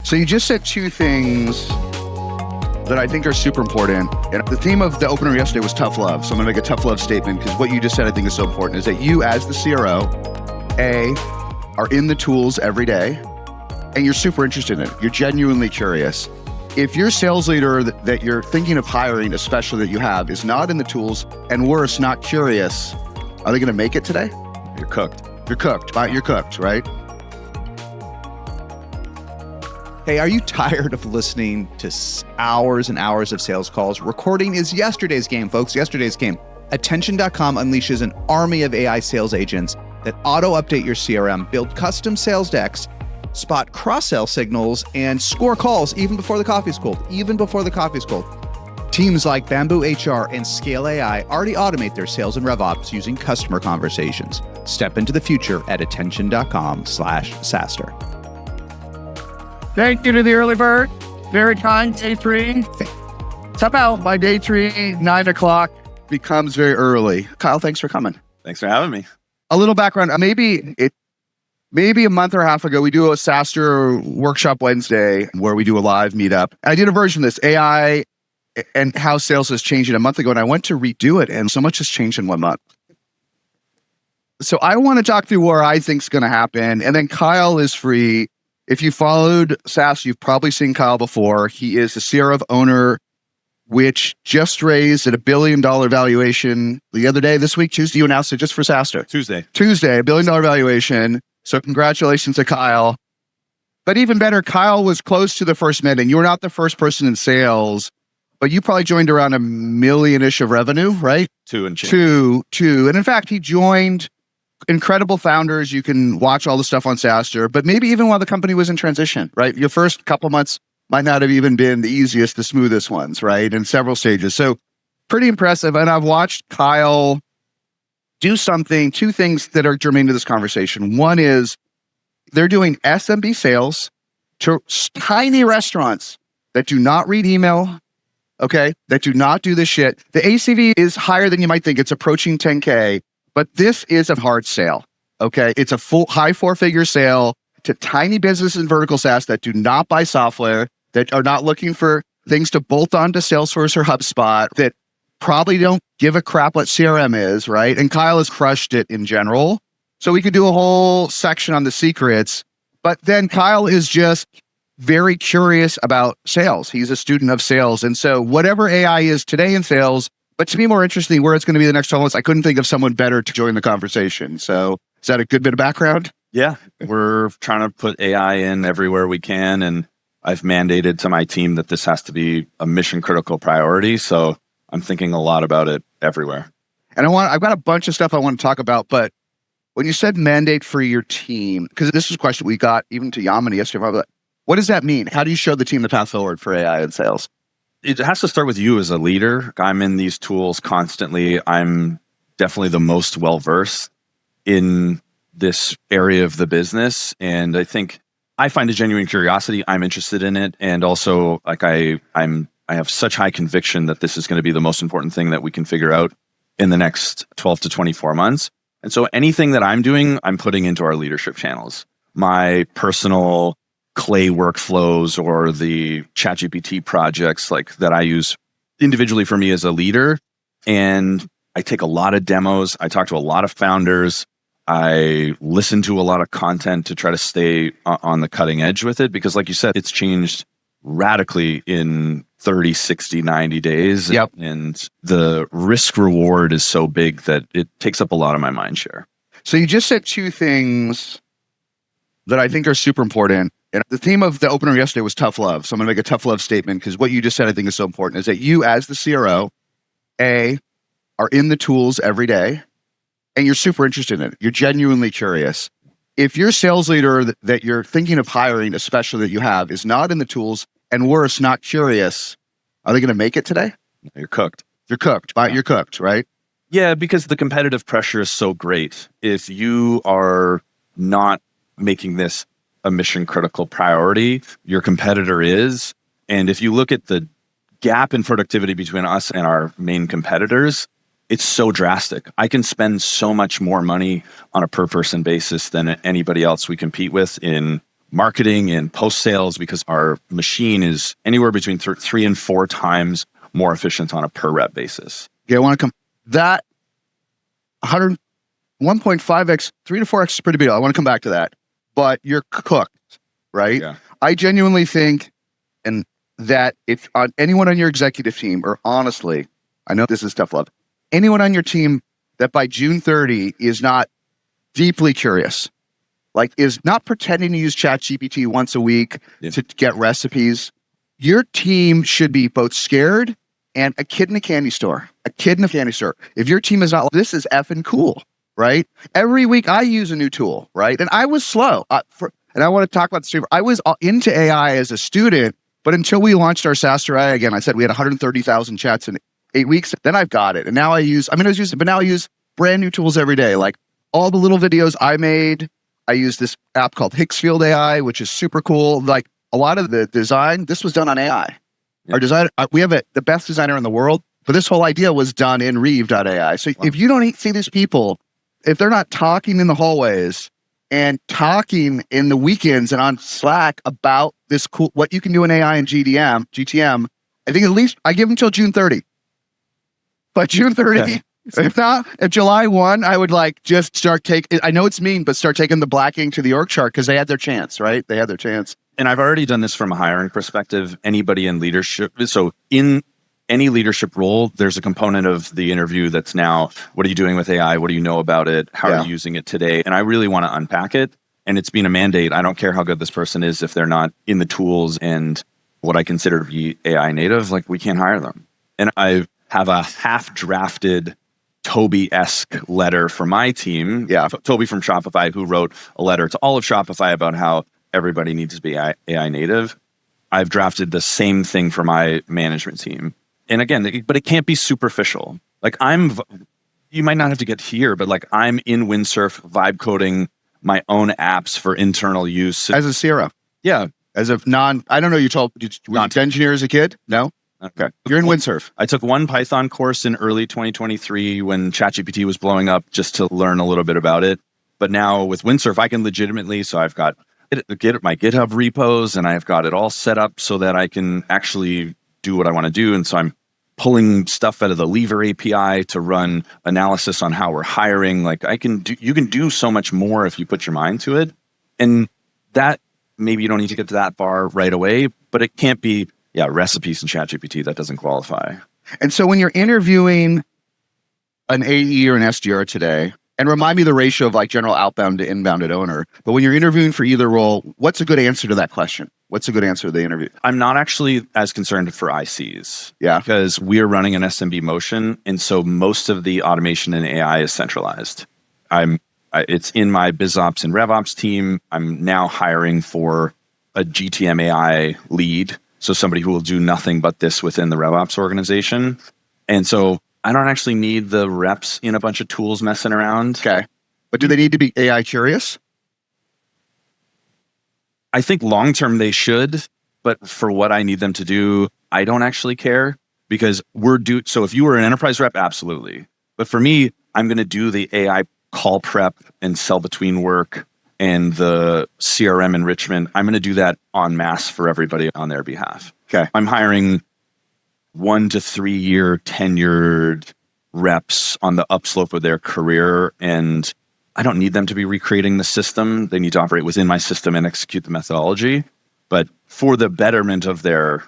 So you just said two things that I think are super important. And the theme of the opener yesterday was tough love. So I'm gonna make a tough love statement because what you just said I think is so important is that you as the CRO, are in the tools every day and you're super interested in it. You're genuinely curious. If your sales leader that you're thinking of hiring, especially that you have, is not in the tools and worse, not curious, are they gonna make it today? You're cooked. You're cooked, you're cooked, right? Hey, are you tired of listening to hours and hours of sales calls? Recording is yesterday's game, folks, yesterday's game. Attention.com unleashes an army of AI sales agents that auto-update your CRM, build custom sales decks, spot cross-sell signals, and score calls even before the coffee's cold, Teams like Bamboo HR and Scale AI already automate their sales and RevOps using customer conversations. Step into the future at attention.com/SaaStr. Thank you to the early bird. Very kind, day three. Somehow by day three, 9 o'clock. Becomes very early. Kyle, thanks for coming. Thanks for having me. A little background, maybe a month or a half ago, we do a SaaStr workshop Wednesday where we do a live meetup. I did a version of this, AI and how sales has changed a month ago, and I went to redo it, and so much has changed in 1 month. So I want to talk through where I think is going to happen, and then Kyle is free. If you followed SaaS, you've probably seen Kyle before. He is the CRO owner, which just raised at $1 billion valuation the other day, this week, Tuesday. You announced it just for SaaStr. Tuesday, $1 billion valuation. So congratulations to Kyle. But even better, Kyle was close to the first million. You were not the first person in sales, but you probably joined around $1 million-ish of revenue, right? Two and change. Two. And in fact, he joined incredible founders. You can watch all the stuff on SaaStr, but maybe even while the company was in transition, right? Your first couple months might not have even been the easiest, the smoothest ones, right? In several stages. So pretty impressive. And I've watched Kyle do two things that are germane to this conversation. One is they're doing SMB sales to tiny restaurants that do not read email, okay? That do not do this shit. The ACV is higher than you might think. It's approaching 10K. But this is a hard sale, okay? It's a full high four-figure sale to tiny businesses and vertical SaaS that do not buy software, that are not looking for things to bolt onto Salesforce or HubSpot, that probably don't give a crap what CRM is, right? And Kyle has crushed it in general. So we could do a whole section on the secrets, but then Kyle is just very curious about sales. He's a student of sales. And so whatever AI is today in sales, but to be more interesting, where it's going to be the next 12 months, I couldn't think of someone better to join the conversation. So is that a good bit of background? Yeah, we're trying to put AI in everywhere we can. And I've mandated to my team that this has to be a mission critical priority. So I'm thinking a lot about it everywhere. And I've got a bunch of stuff I want to talk about, but when you said mandate for your team, because this is a question we got even to Yamini yesterday, what does that mean? How do you show the team the path forward for AI and sales? It has to start with you as a leader. I'm in these tools constantly. I'm definitely the most well-versed in this area of the business. And I think I find a genuine curiosity. I'm interested in it. And also like I have such high conviction that this is going to be the most important thing that we can figure out in the next 12 to 24 months. And so anything that I'm doing, I'm putting into our leadership channels. My personal Clay workflows or the ChatGPT projects like that I use individually for me as a leader. And I take a lot of demos. I talk to a lot of founders. I listen to a lot of content to try to stay on the cutting edge with it. Because like you said, it's changed radically in 30, 60, 90 days. Yep. And the risk reward is so big that it takes up a lot of my mind share. So you just said two things that I think are super important. And the theme of the opener yesterday was tough love. So I'm going to make a tough love statement because what you just said I think is so important is that you as the CRO, are in the tools every day and you're super interested in it. You're genuinely curious. If your sales leader that you're thinking of hiring, especially that you have, is not in the tools and worse, not curious, are they going to make it today? You're cooked. You're cooked. You're cooked, right? Yeah, because the competitive pressure is so great. If you are not making this a mission critical priority, your competitor is. And if you look at the gap in productivity between us and our main competitors, it's so drastic. I can spend so much more money on a per person basis than anybody else we compete with in marketing and post sales because our machine is anywhere between 3 and 4 times more efficient on a per rep basis. Yeah, I want to come that 1.5x, 3 to 4x is pretty big. I want to come back to that. But you're cooked, right? Yeah. I genuinely think and that if anyone on your executive team, or honestly, I know this is tough love, anyone on your team that by June 30 is not deeply curious, like is not pretending to use ChatGPT once a week to get recipes, your team should be both scared and a kid in a candy store. A kid in a candy store. If your team is not like, this is effing cool, right? Every week I use a new tool, right? And I was slow. And I want to talk about this too. I was into AI as a student, but until we launched our SaaStr AI again, I said we had 130,000 chats in 8 weeks. Then I've got it. And now I use brand new tools every day. Like all the little videos I made, I use this app called Hicksfield AI, which is super cool. Like a lot of the design, this was done on AI. Yeah. Our designer, we have the best designer in the world, but this whole idea was done in Reeve.ai. So if you don't see these people, if they're not talking in the hallways and talking in the weekends and on Slack about this cool, what you can do in AI and GTM, I think at least I give them till June 30. But June 30, okay. If not, at July 1, I would like just start I know it's mean, but start taking the black ink to the org chart because they had their chance, right? They had their chance. And I've already done this from a hiring perspective. Anybody in leadership. So in any leadership role, there's a component of the interview that's now, what are you doing with AI? What do you know about it? How are you using it today? And I really want to unpack it. And it's been a mandate. I don't care how good this person is if they're not in the tools and what I consider to be AI native, like we can't hire them. And I have a half-drafted Toby-esque letter for my team. Yeah, Toby from Shopify, who wrote a letter to all of Shopify about how everybody needs to be AI native. I've drafted the same thing for my management team. And again, but it can't be superficial. Like you might not have to get here, but like I'm in Windsurf vibe coding my own apps for internal use. As a CRO? Yeah. As a I don't know, were you an engineer as a kid? No? Okay. You're in Windsurf. I took one Python course in early 2023 when ChatGPT was blowing up just to learn a little bit about it. But now with Windsurf, I can legitimately, so I've got my GitHub repos and I've got it all set up so that I can actually do what I want to do. And so I'm pulling stuff out of the Lever API to run analysis on how we're hiring. Like you can do so much more if you put your mind to it. And that maybe you don't need to get to that far right away, but it can't be recipes in ChatGPT. That doesn't qualify. And so when you're interviewing an AE or an SDR today, and remind me the ratio of like general outbound to inbound at owner, but when you're interviewing for either role, what's a good answer to that question? What's a good answer to the interview? I'm not actually as concerned for ICs. Yeah. Because we are running an SMB motion. And so most of the automation in AI is centralized. It's in my BizOps and RevOps team. I'm now hiring for a GTM AI lead. So somebody who will do nothing but this within the RevOps organization. And so I don't actually need the reps in a bunch of tools messing around. Okay. But do they need to be AI curious? I think long-term they should, but for what I need them to do, I don't actually care because so if you were an enterprise rep, absolutely. But for me, I'm going to do the AI call prep and sell between work and the CRM enrichment. I'm going to do that en masse for everybody on their behalf. Okay. I'm hiring 1 to 3 year tenured reps on the upslope of their career. And I don't need them to be recreating the system. They need to operate within my system and execute the methodology. But for the betterment of their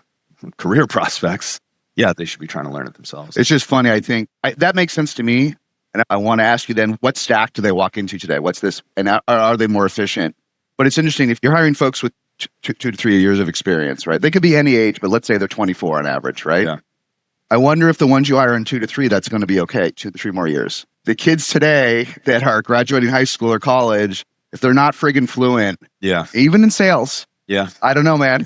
career prospects, they should be trying to learn it themselves. It's just funny. I think that makes sense to me. And I want to ask you then, what stack do they walk into today? What's this? And are they more efficient? But it's interesting, if you're hiring folks with 2 to 3 years of experience, right? They could be any age, but let's say they're 24 on average, right? Yeah. I wonder if the ones you hire in 2 to 3, that's going to be okay, 2 to 3 more years. The kids today that are graduating high school or college, if they're not friggin' fluent, even in sales, I don't know, man.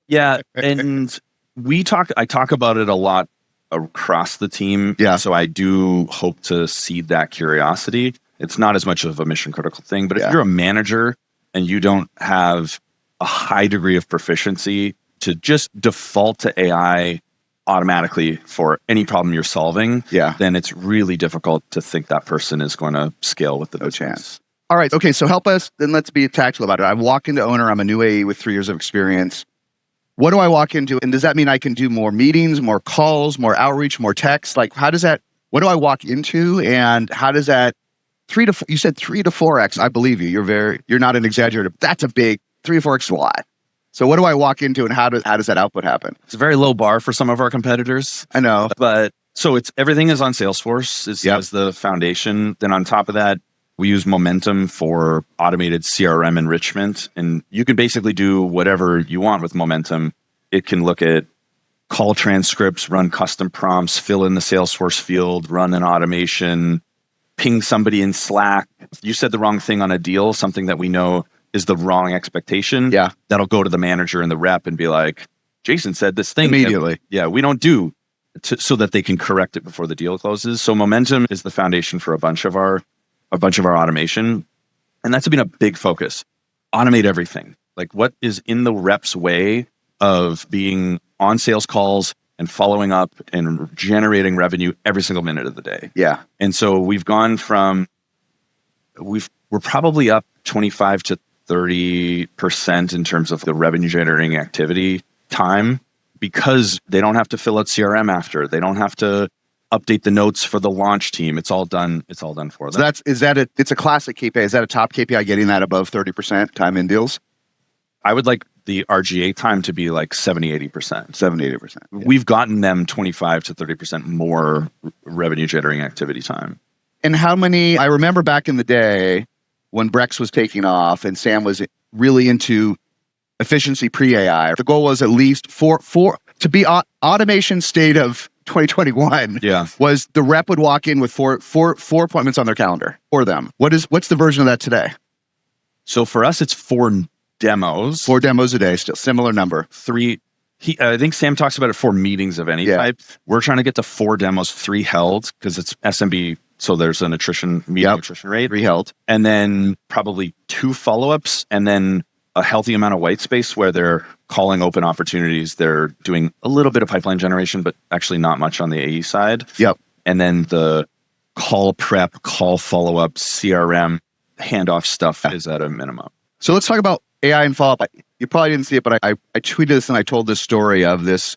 Yeah, and I talk about it a lot across the team. Yeah. So I do hope to seed that curiosity. It's not as much of a mission critical thing, but if you're a manager and you don't have a high degree of proficiency to just default to AI automatically for any problem you're solving, then it's really difficult to think that person is going to scale with the business. Chance. All right. Okay. So help us. Then let's be tactical about it. I walk into owner. I'm a new AE with 3 years of experience. What do I walk into? And does that mean I can do more meetings, more calls, more outreach, more text? Like, how does that, what do I walk into? And how does that you said 3 to 4x. I believe you. You're not an exaggerator. That's a big 3 to 4x is a lot. So what do I walk into and how does that output happen? It's a very low bar for some of our competitors. I know. But so everything is on Salesforce as the foundation. Then on top of that, we use Momentum for automated CRM enrichment. And you can basically do whatever you want with Momentum. It can look at call transcripts, run custom prompts, fill in the Salesforce field, run an automation, ping somebody in Slack. If you said the wrong thing on a deal, something that we know is the wrong expectation. Yeah. That'll go to the manager and the rep and be like, Jason said this thing. Immediately. We don't do so that they can correct it before the deal closes. So Momentum is the foundation for a bunch of our automation. And that's been a big focus. Automate everything. Like what is in the rep's way of being on sales calls and following up and generating revenue every single minute of the day. Yeah. And so we've gone from, we're probably up 25 to 30% in terms of the revenue generating activity time because they don't have to fill out CRM after. They don't have to update the notes for the launch team. It's all done for them. So it's a classic KPI. Is that a top KPI getting that above 30% time in deals? I would like the RGA time to be like 70-80%. 70-80%. Yeah. We've gotten them 25 to 30% more revenue generating activity time. And I remember back in the day when Brex was taking off and Sam was really into efficiency pre-AI. The goal was at least to be automation state of 2021. Yeah. Was the rep would walk in with four appointments on their calendar for them. What's the version of that today? So for us, it's 4 demos. 4 demos a day, still similar number. 3. I think Sam talks about it 4 meetings of any type. We're trying to get to 4 demos, 3 held because it's SMB. So there's an attrition rate. 3 held. And then probably 2 follow-ups and then a healthy amount of white space where they're calling open opportunities. They're doing a little bit of pipeline generation, but actually not much on the AE side. Yep. And then the call prep, call follow-up, CRM, handoff stuff is at a minimum. So let's talk about AI and follow-up. You probably didn't see it, but I tweeted this and I told this story of this,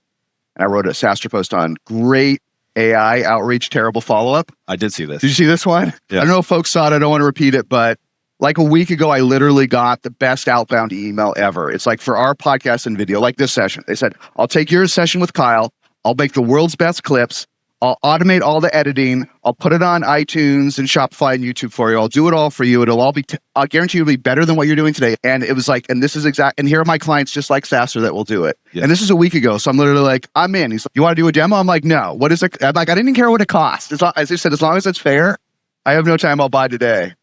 and I wrote a SaaStr post on great AI outreach, terrible follow-up. I did see this. Did you see this one? Yeah. I don't know if folks saw it. I don't want to repeat it, but like a week ago, I literally got the best outbound email ever. It's like for our podcast and video, like this session. They said, I'll take your session with Kyle. I'll make the world's best clips. I'll automate all the editing. I'll put it on iTunes and Shopify and YouTube for you. I'll do it all for you. It'll all be, I'll guarantee it'll be better than what you're doing today. And it was like, and this is and here are my clients just like SaaStr that will do it. Yeah. And this is a week ago. So I'm literally like, I'm in. He's like, you want to do a demo? I'm like, no. What is it? I'm like, I didn't even care what it costs. As I said, as long as it's fair, I have no time. I'll buy today.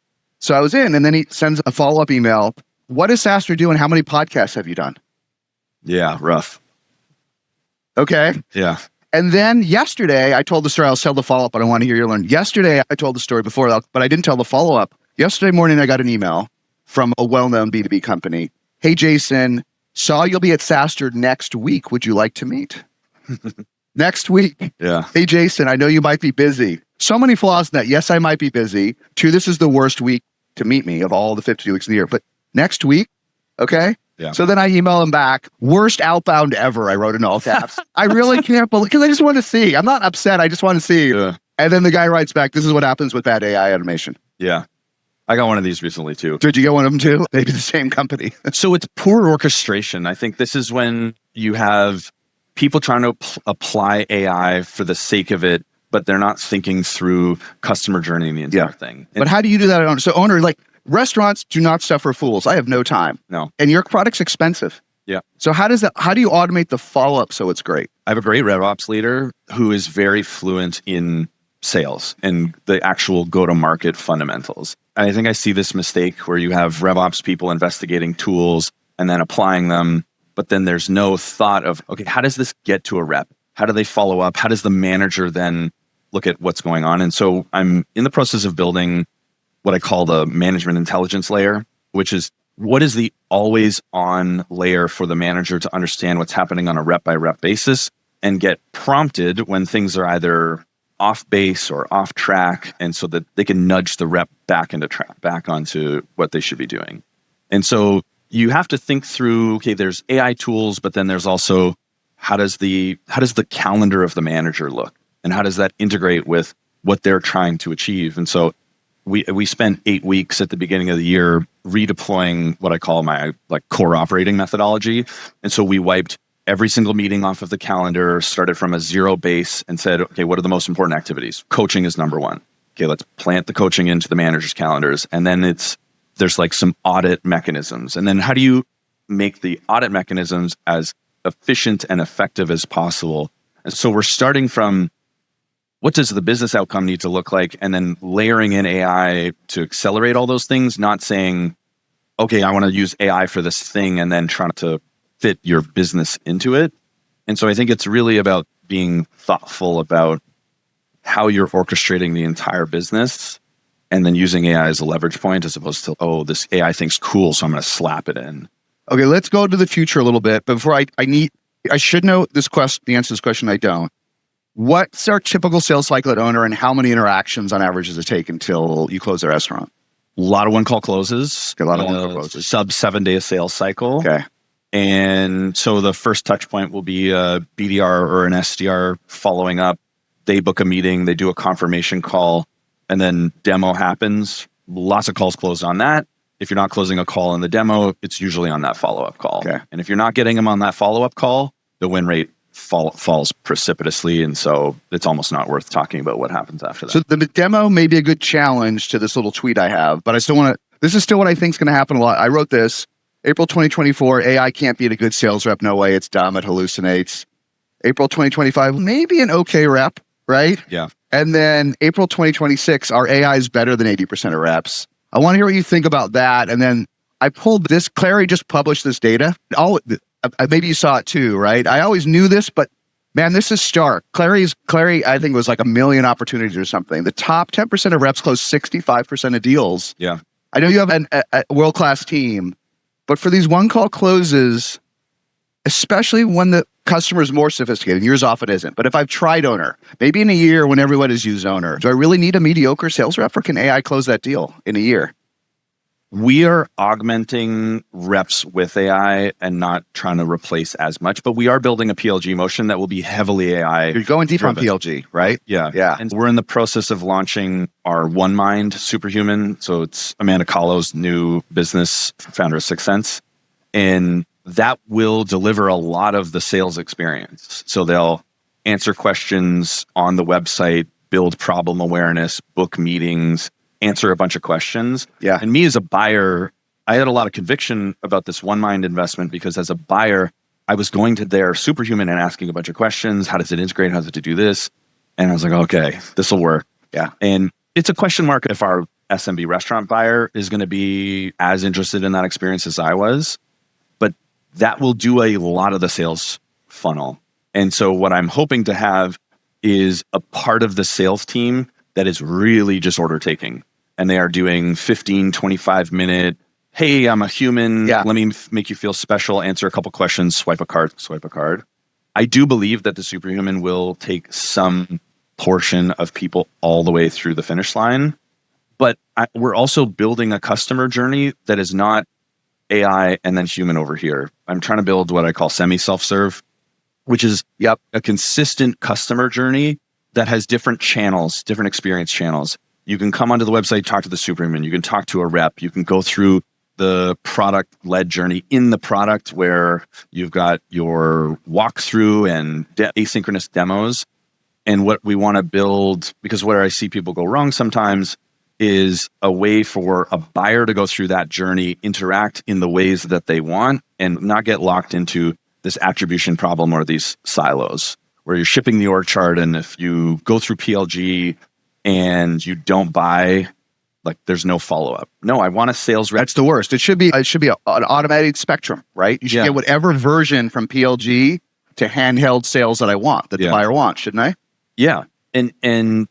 So I was in, and then he sends a follow-up email. What is SaaStr doing? How many podcasts have you done? Yeah, rough. Okay. Yeah. And then yesterday, I told the story. I'll tell the follow-up, but I want to hear you learn. Yesterday, I told the story before, but I didn't tell the follow-up. Yesterday morning, I got an email from a well-known B2B company. Hey, Jason, saw you'll be at SaaStr next week. Would you like to meet? Next week. Yeah. Hey, Jason, I know you might be busy. So many flaws in that. Yes, I might be busy. 2, this is the worst week to meet me of all the 52 weeks of the year. But next week, okay? Yeah. So then I email him back. Worst outbound ever, I wrote in all caps. I really can't believe, because I just want to see. I'm not upset. I just want to see. Yeah. And then the guy writes back, this is what happens with bad AI automation. Yeah. I got one of these recently too. Did you get one of them too? Maybe the same company. So it's poor orchestration. I think this is when you have people trying to apply AI for the sake of it, but they're not thinking through customer journey and the entire thing. But how do you do that at owner? So owner, like restaurants do not suffer fools. I have no time. No. And your product's expensive. Yeah. So how do you automate the follow-up so it's great? I have a great RevOps leader who is very fluent in sales and the actual go-to-market fundamentals. And I think I see this mistake where you have RevOps people investigating tools and then applying them, but then there's no thought of, okay, how does this get to a rep? How do they follow up? How does the manager then look at what's going on? And so I'm in the process of building what I call the management intelligence layer, which is what is the always on layer for the manager to understand what's happening on a rep by rep basis and get prompted when things are either off base or off track, and so that they can nudge the rep back into back onto what they should be doing. And so you have to think through, okay, there's AI tools, but then there's also how does the calendar of the manager look, and how does that integrate with what they're trying to achieve? And so we spent 8 weeks at the beginning of the year redeploying what I call my core operating methodology. And so we wiped every single meeting off of the calendar, started from a zero base, and said, okay, what are the most important activities? Coaching is number one. Okay, let's plant the coaching into the manager's calendars. And then there's some audit mechanisms. And then how do you make the audit mechanisms as efficient and effective as possible? And so we're starting from what does the business outcome need to look like, and then layering in AI to accelerate all those things, not saying, okay, I want to use AI for this thing and then trying to fit your business into it. And so I think it's really about being thoughtful about how you're orchestrating the entire business, and then using AI as a leverage point as opposed to, oh, this AI thing's cool, so I'm going to slap it in. Okay, let's go to the future a little bit. But before I should know this question, the answer to this question, I don't. What's our typical sales cycle at owner, and how many interactions on average does it take until you close the restaurant? A lot of one-call closes. Okay, a lot of one-call closes. Sub 7-day sales cycle. Okay. And so the first touch point will be a BDR or an SDR following up. They book a meeting, they do a confirmation call, and then demo happens. Lots of calls closed on that. If you're not closing a call in the demo, it's usually on that follow-up call. Okay. And if you're not getting them on that follow-up call, the win rate falls precipitously. And so it's almost not worth talking about what happens after that. So the demo may be a good challenge to this little tweet I have, but I still want to, this is still what I think is going to happen a lot. I wrote this, April 2024, AI can't beat a good sales rep. No way. It's dumb. It hallucinates. April 2025, maybe an okay rep, right? Yeah. And then April 2026, our AI is better than 80% of reps. I want to hear what you think about that. And then I pulled this, Clary just published this data. Maybe you saw it too, right? I always knew this, but man, this is stark. Clary, I think, was like 1 million opportunities or something. The top 10% of reps close 65% of deals. Yeah. I know you have a world-class team, but for these one-call closes, especially when the customer is more sophisticated, yours often isn't. But if I've tried owner, maybe in a year when everyone has used owner, do I really need a mediocre sales rep, or can AI close that deal in a year? We are augmenting reps with AI and not trying to replace as much, but we are building a PLG motion that will be heavily AI. You're going deep on PLG, right? Yeah. Yeah. And we're in the process of launching our One Mind Superhuman. So it's Amanda Kahlo's new business, founder of Sixth Sense. And that will deliver a lot of the sales experience. So they'll answer questions on the website, build problem awareness, book meetings, answer a bunch of questions. Yeah. And me as a buyer, I had a lot of conviction about this One Mind investment because as a buyer, I was going to their Superhuman and asking a bunch of questions. How does it integrate? How does it do this? And I was like, okay, this will work. Yeah. And it's a question mark if our SMB restaurant buyer is going to be as interested in that experience as I was. But that will do a lot of the sales funnel. And so what I'm hoping to have is a part of the sales team that is really just order taking. And they are doing 15, 25 minute, hey, I'm a human. Yeah. Let me make you feel special. Answer a couple questions, swipe a card, swipe a card. I do believe that the Superhuman will take some portion of people all the way through the finish line. But we're also building a customer journey that is not AI and then human over here. I'm trying to build what I call semi-self-serve, which is a consistent customer journey that has different channels, different experience channels. You can come onto the website, talk to the Superhuman. You can talk to a rep. You can go through the product-led journey in the product where you've got your walkthrough and asynchronous demos. And what we want to build, because where I see people go wrong sometimes, is a way for a buyer to go through that journey, interact in the ways that they want, and not get locked into this attribution problem or these silos where you're shipping the org chart. And if you go through PLG and you don't buy, like there's no follow-up. No, I want a sales rep. That's the worst. It should be an automated spectrum, right? You should get whatever version from PLG to handheld sales that I want, that the buyer wants, shouldn't I? Yeah. And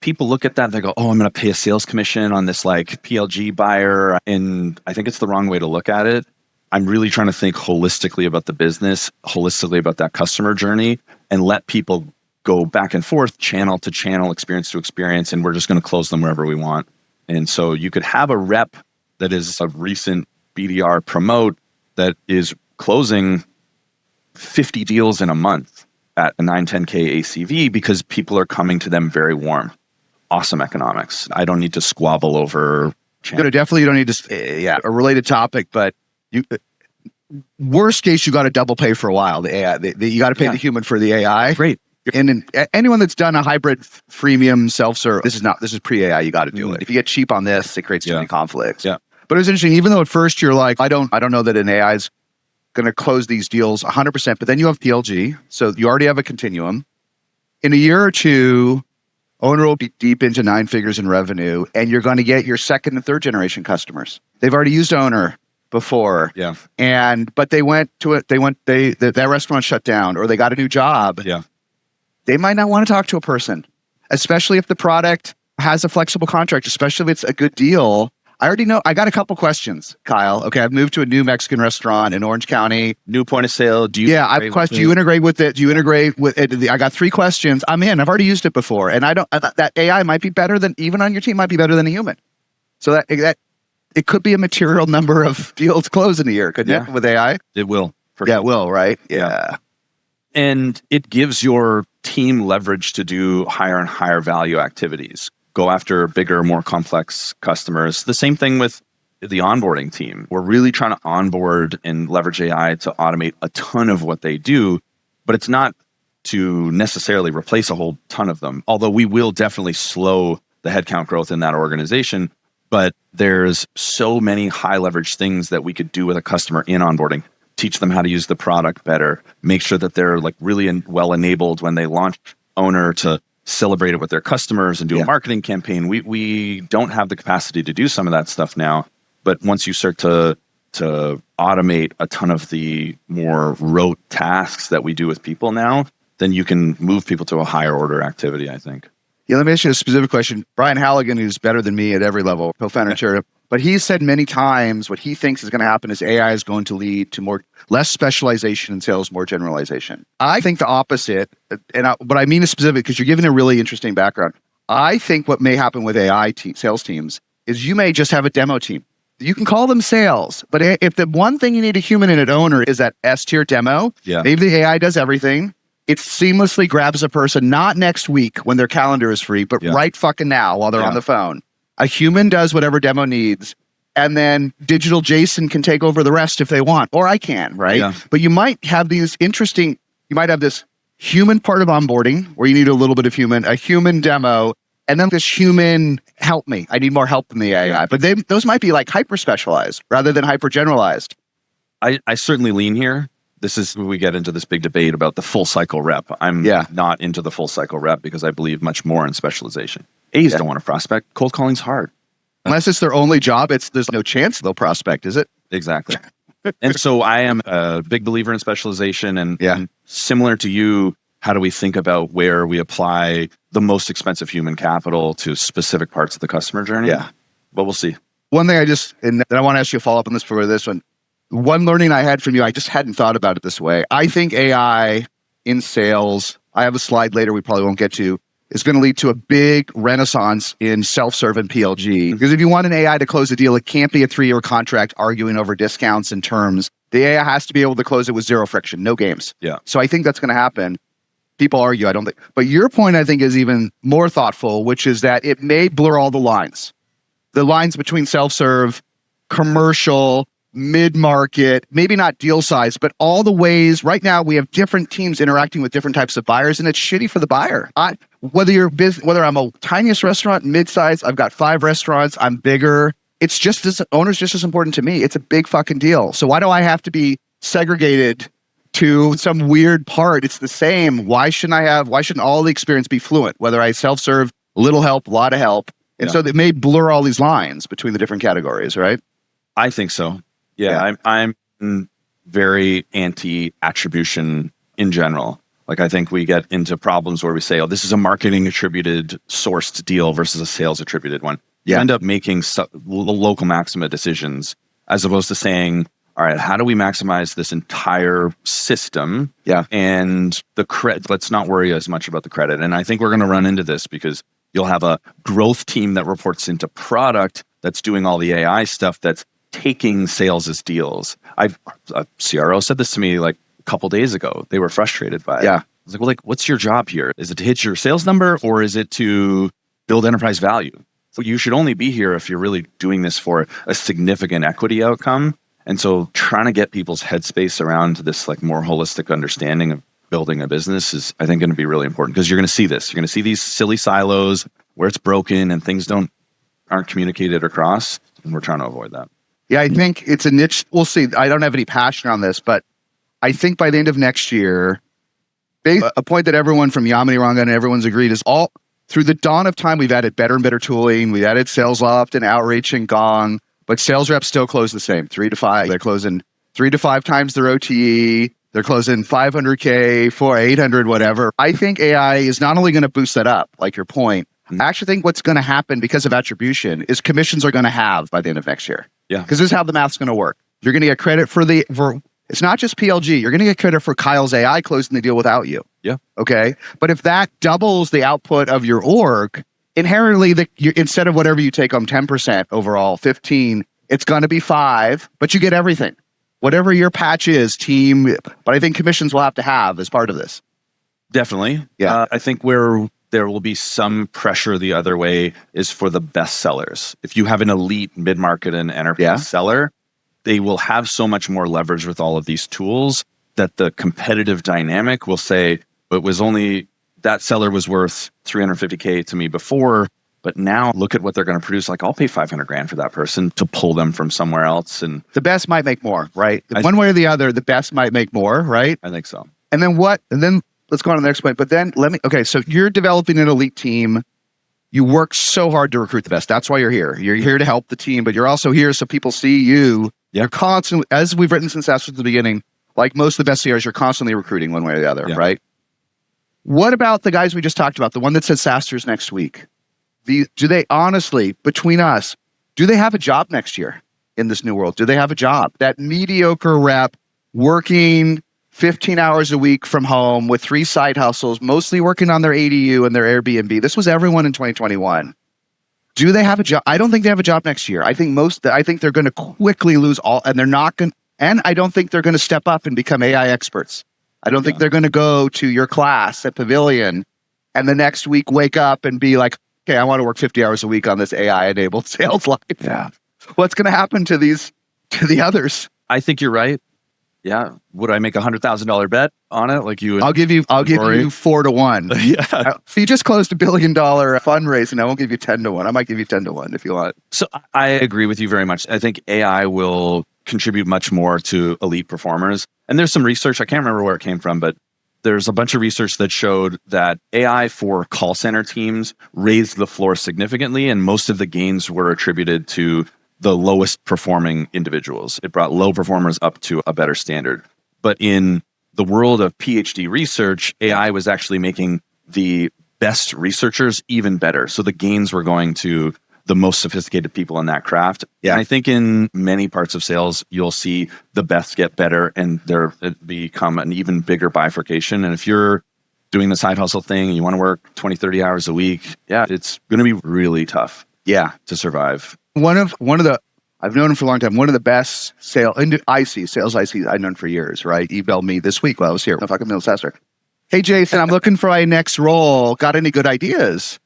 people look at that, they go, oh, I'm going to pay a sales commission on this like PLG buyer. And I think it's the wrong way to look at it. I'm really trying to think holistically about the business, holistically about that customer journey, and let people go back and forth, channel to channel, experience to experience, and we're just going to close them wherever we want. And so you could have a rep that is a recent BDR promote that is closing 50 deals in a month at a 9-10K ACV because people are coming to them very warm. Awesome economics. I don't need to squabble over. Definitely you don't need to, a related topic, but worst case, you got to double pay for a while. The AI, you got to pay the human for the AI. Great. And then anyone that's done a hybrid freemium self-serve, this is pre-AI, you got to do it. If you get cheap on this, it creates too many conflicts. Yeah. But it was interesting, even though at first you're like, I don't know that an AI is going to close these deals 100%, but then you have PLG, so you already have a continuum. In a year or two, owner will be deep into 9 figures in revenue, and you're going to get your second and third generation customers. They've already used owner before. Yeah. But they went to it, that restaurant shut down, or they got a new job. Yeah. They might not want to talk to a person, especially if the product has a flexible contract, especially if it's a good deal. I already know. I got a couple questions, Kyle. Okay, I've moved to a new Mexican restaurant in Orange County. New point of sale. Do you? I've questioned. Do you integrate with it? Do you integrate with it? I got 3 questions. I'm in. I've already used it before, and that AI might be better than, even on your team, might be better than a human. So that it could be a material number of deals closed in a year. Could it with AI? It will. It will. Right. Yeah. And it gives your team leverage to do higher and higher value activities. Go after bigger, more complex customers. The same thing with the onboarding team. We're really trying to onboard and leverage AI to automate a ton of what they do, but it's not to necessarily replace a whole ton of them. Although we will definitely slow the headcount growth in that organization, but there's so many high leverage things that we could do with a customer in onboarding. Teach them how to use the product better, make sure that they're like really well enabled when they launch owner to celebrate it with their customers and do a marketing campaign. We don't have the capacity to do some of that stuff now. But once you start to automate a ton of the more rote tasks that we do with people now, then you can move people to a higher order activity, I think. Yeah, let me ask you a specific question. Brian Halligan, who's better than me at every level, co-founder and chair, but he's said many times what he thinks is going to happen is AI is going to lead to less specialization in sales, more generalization. I think the opposite, but I mean is specific because you're giving a really interesting background. I think what may happen with AI sales teams is you may just have a demo team. You can call them sales, but if the one thing you need a human in an owner is that S-tier demo, maybe the AI does everything. It seamlessly grabs a person, not next week when their calendar is free, but right fucking now while they're on the phone. A human does whatever demo needs, and then digital Jason can take over the rest if they want, or I can, right? Yeah. But you might have this human part of onboarding where you need a little bit of a human demo, and then this human help me. I need more help than the AI. Yeah. But those might be like hyper specialized rather than hyper generalized. I certainly lean here. This is where we get into this big debate about the full cycle rep. I'm not into the full cycle rep because I believe much more in specialization. A's don't want to prospect. Cold calling's hard. Unless it's their only job, there's no chance they'll prospect, is it? Exactly. And so I am a big believer in specialization and similar to you, how do we think about where we apply the most expensive human capital to specific parts of the customer journey? Yeah. But we'll see. One thing and I want to ask you a follow-up on this for this one. One learning I had from you, I just hadn't thought about it this way. I think AI in sales, I have a slide later we probably won't get to, is going to lead to a big renaissance in self-serve and PLG. Because if you want an AI to close a deal, it can't be a 3-year contract arguing over discounts and terms. The AI has to be able to close it with zero friction, no games. Yeah. So I think that's going to happen. People argue, I don't think. But your point, I think, is even more thoughtful, which is that it may blur all the lines. The lines between self-serve, commercial, mid-market, maybe not deal size, but all the ways. Right now, we have different teams interacting with different types of buyers, and it's shitty for the buyer. Whether I'm a tiniest restaurant, mid-size, I've got 5 restaurants, I'm bigger. It's just this owner's just as important to me. It's a big fucking deal. So why do I have to be segregated to some weird part? It's the same. Why shouldn't all the experience be fluent? Whether I self-serve, little help, a lot of help. And so it may blur all these lines between the different categories, right? I think so. Yeah. I'm very anti-attribution in general. Like, I think we get into problems where we say, oh, this is a marketing attributed sourced deal versus a sales attributed one. You end up making local maxima decisions as opposed to saying, all right, how do we maximize this entire system? Yeah. And the credit, let's not worry as much about the credit. And I think we're going to run into this because you'll have a growth team that reports into product that's doing all the AI stuff that's taking sales as deals. A CRO said this to me like a couple days ago. They were frustrated by it. Yeah. I was like, well, what's your job here? Is it to hit your sales number or is it to build enterprise value? So you should only be here if you're really doing this for a significant equity outcome. And so trying to get people's headspace around this like more holistic understanding of building a business is, I think, going to be really important because you're going to see this. You're going to see these silly silos where it's broken and things aren't communicated across. And we're trying to avoid that. Yeah, I think it's a niche. We'll see. I don't have any passion on this, but I think by the end of next year, a point that everyone from Yamini Rangan and everyone's agreed is all through the dawn of time, we've added better and better tooling. We've added SalesLoft and Outreach and Gong, but sales reps still close the same, 3 to 5. They're closing 3 to 5 times their OTE. They're closing 500K, 800, whatever. I think AI is not only going to boost that up, like your point. I actually think what's going to happen because of attribution is commissions are going to have by the end of next year. Yeah. Because this is how the math's going to work. You're going to get credit for it's not just PLG. You're going to get credit for Kyle's AI closing the deal without you. Yeah. Okay. But if that doubles the output of your org, inherently, instead of whatever you take home 10% overall, 15, it's going to be 5, but you get everything. Whatever your patch is, team. But I think commissions will have to have as part of this. Definitely. Yeah. I think where there will be some pressure the other way is for the best sellers. If you have an elite mid-market and enterprise seller, they will have so much more leverage with all of these tools that the competitive dynamic will say, it was only that seller was worth $350K to me before, but now look at what they're going to produce. Like I'll pay $500,000 for that person to pull them from somewhere else. And the best might make more, right? One way or the other, the best might make more, right? I think so. And then let's go on to the next point. But then so you're developing an elite team. You work so hard to recruit the best. That's why you're here. You're here to help the team, but you're also here so people see you. You're constantly, as we've written since SaaStr at the beginning, like most of the best CRs, you're constantly recruiting one way or the other, right? What about the guys we just talked about, the one that said SaaStr's next week? Do they honestly, between us, do they have a job next year in this new world? Do they have a job? That mediocre rep working 15 hours a week from home with 3 side hustles, mostly working on their ADU and their Airbnb. This was everyone in 2021. Do they have a job? I don't think they have a job next year. I think they're going to quickly lose all, and they're not going. And I don't think they're going to step up and become AI experts. I don't think they're going to go to your class at Pavilion and the next week wake up and be like, okay, I want to work 50 hours a week on this AI-enabled sales life. Yeah. What's going to happen to the others? I think you're right. Yeah. Would I make $100,000 bet on it? Like you? I'll give you 4-1. Yeah. If you just closed $1 billion fundraising, I won't give you 10-1. I might give you 10-1 if you want. So I agree with you very much. I think AI will contribute much more to elite performers. And there's some research, I can't remember where it came from, but there's a bunch of research that showed that AI for call center teams raised the floor significantly, and most of the gains were attributed to the lowest performing individuals. It brought low performers up to a better standard. But in the world of PhD research, AI was actually making the best researchers even better. So the gains were going to the most sophisticated people in that craft. Yeah. And I think in many parts of sales, you'll see the best get better and there become an even bigger bifurcation. And if you're doing the side hustle thing and you want to work 20, 30 hours a week, it's going to be really tough to survive. One of the, I've known him for a long time, one of the best sales ICs I've known for years, right? Emailed me this week while I was here. Fucking SaaStr. Hey, Jason, I'm looking for my next role. Got any good ideas?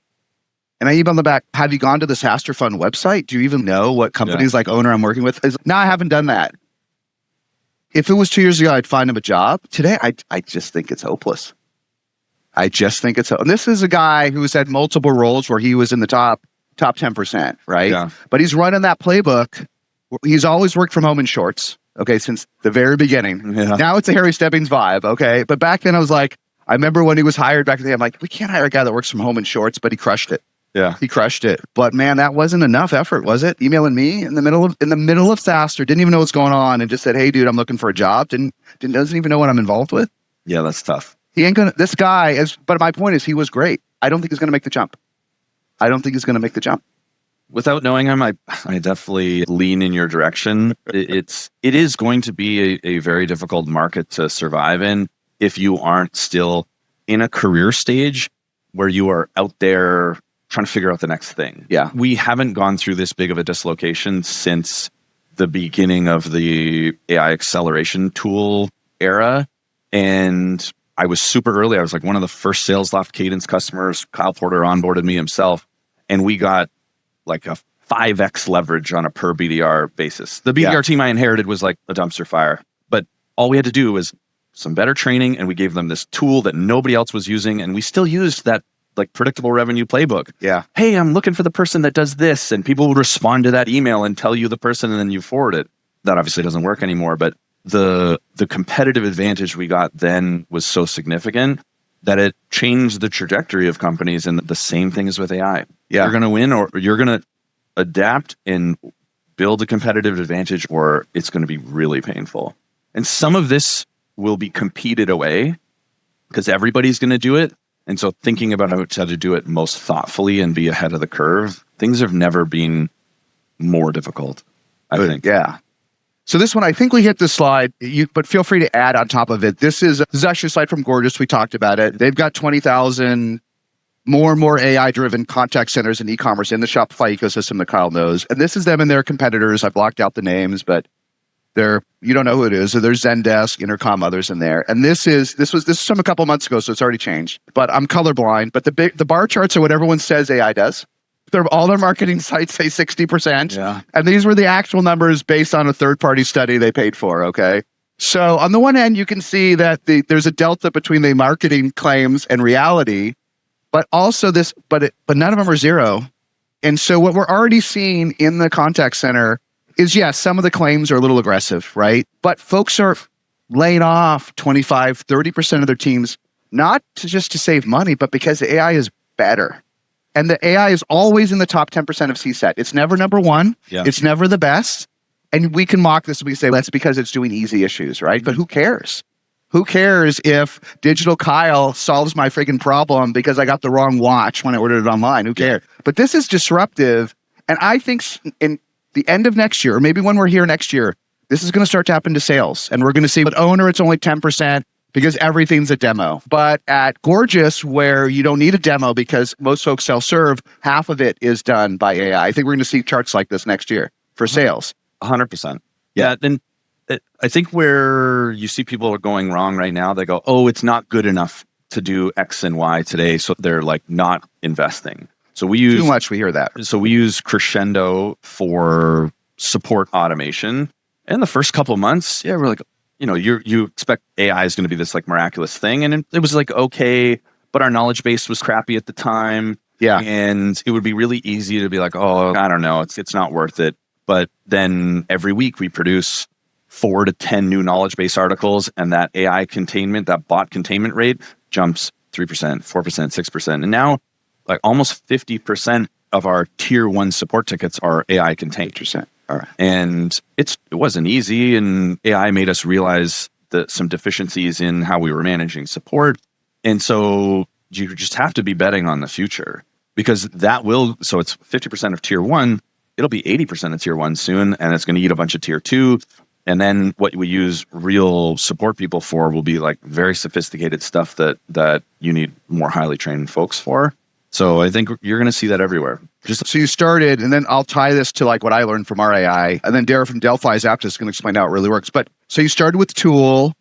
And I emailed them back, have you gone to the SaaStr Fund website? Do you even know what companies like owner I'm working with? No, I haven't done that. If it was 2 years ago, I'd find him a job. Today, I just think it's hopeless. And this is a guy who's had multiple roles where he was in the top 10%, right? Yeah. But he's running that playbook. He's always worked from home in shorts, okay, since the very beginning. Yeah. Now it's a Harry Stebbings vibe, okay? But back then I was like, I remember when he was hired back then, I'm like, we can't hire a guy that works from home in shorts, but he crushed it. Yeah. He crushed it. But man, that wasn't enough effort, was it? Emailing me in the middle of SaaStr, didn't even know what's going on and just said, hey dude, I'm looking for a job. Doesn't even know what I'm involved with. Yeah, that's tough. But my point is he was great. I don't think he's going to make the jump. Without knowing him, I definitely lean in your direction. It is going to be a very difficult market to survive in if you aren't still in a career stage where you are out there trying to figure out the next thing. Yeah. We haven't gone through this big of a dislocation since the beginning of the AI acceleration tool era. And I was super early. I was like one of the first Salesloft Cadence customers. Kyle Porter onboarded me himself, and we got like a 5x leverage on a per BDR basis. The BDR team I inherited was like a dumpster fire, but all we had to do was some better training, and we gave them this tool that nobody else was using, and we still used that like predictable revenue playbook. Yeah. Hey, I'm looking for the person that does this, and people would respond to that email and tell you the person, and then you forward it. That obviously doesn't work anymore, but the competitive advantage we got then was so significant that it changed the trajectory of companies. And the same thing is with AI. Yeah. You're going to win, or you're going to adapt and build a competitive advantage, or it's going to be really painful. And some of this will be competed away because everybody's going to do it. And so thinking about how to do it most thoughtfully and be ahead of the curve, things have never been more difficult, I think. Yeah. So this one, I think we hit the slide, but feel free to add on top of it. This is actually a slide from Gorgeous. We talked about it. They've got 20,000 more and more AI-driven contact centers and e-commerce in the Shopify ecosystem that Kyle knows. And this is them and their competitors. I blocked out the names, but you don't know who it is. So there's Zendesk, Intercom, others in there. And this was from a couple months ago, so it's already changed. But I'm colorblind. But the bar charts are what everyone says AI does. All their marketing sites say 60%. Yeah. And these were the actual numbers based on a third-party study they paid for, okay? So on the one end, you can see that there's a delta between the marketing claims and reality, but also but none of them are zero. And so what we're already seeing in the contact center is, yes, some of the claims are a little aggressive, right? But folks are laying off 25, 30% of their teams, not just to save money, but because the AI is better. And the AI is always in the top 10% of CSAT. It's never number one. Yeah. It's never the best. And we can mock this and we say, that's because it's doing easy issues, right? But who cares? Who cares if Digital Kyle solves my friggin' problem because I got the wrong watch when I ordered it online? Who cares? But this is disruptive. And I think in the end of next year, or maybe when we're here next year, this is going to start to happen to sales. And we're going to see, but owner, it's only 10%. Because everything's a demo. But at Gorgeous, where you don't need a demo because most folks self-serve, half of it is done by AI. I think we're going to see charts like this next year for sales. 100%. Yeah. Then I think where you see people are going wrong right now, they go, oh, it's not good enough to do X and Y today. So they're like not investing. So we use too much. We hear that. So we use Crescendo for support automation. And the first couple of months, we're like, you expect AI is going to be this like miraculous thing. And it was like, okay, but our knowledge base was crappy at the time. Yeah. And it would be really easy to be like, oh, I don't know, it's not worth it. But then every week we produce 4 to 10 new knowledge base articles, and that AI containment, that bot containment rate jumps 3%, 4%, 6%. And now like almost 50% of our tier 1 support tickets are AI contained. 8%. All right. And it wasn't easy, and AI made us realize some deficiencies in how we were managing support. And so you just have to be betting on the future, because so it's 50% of tier 1, it'll be 80% of tier 1 soon, and it's going to eat a bunch of tier 2. And then what we use real support people for will be like very sophisticated stuff that you need more highly trained folks for. So I think you're going to see that everywhere. So you started, and then I'll tie this to like what I learned from our AI, and then Dara from Delphi's Aptus is going to explain how it really works. But so you started with the tool,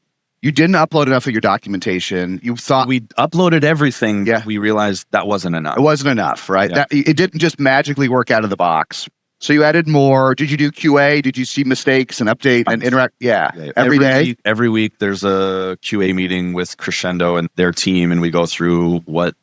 you didn't upload enough of your documentation. You thought we uploaded everything. Yeah. We realized that wasn't enough. It wasn't enough, right? Yeah. It didn't just magically work out of the box. So you added more. Did you do QA? Did you see mistakes and update and interact? Yeah. Every day? Every week there's a QA meeting with Crescendo and their team, and we go through what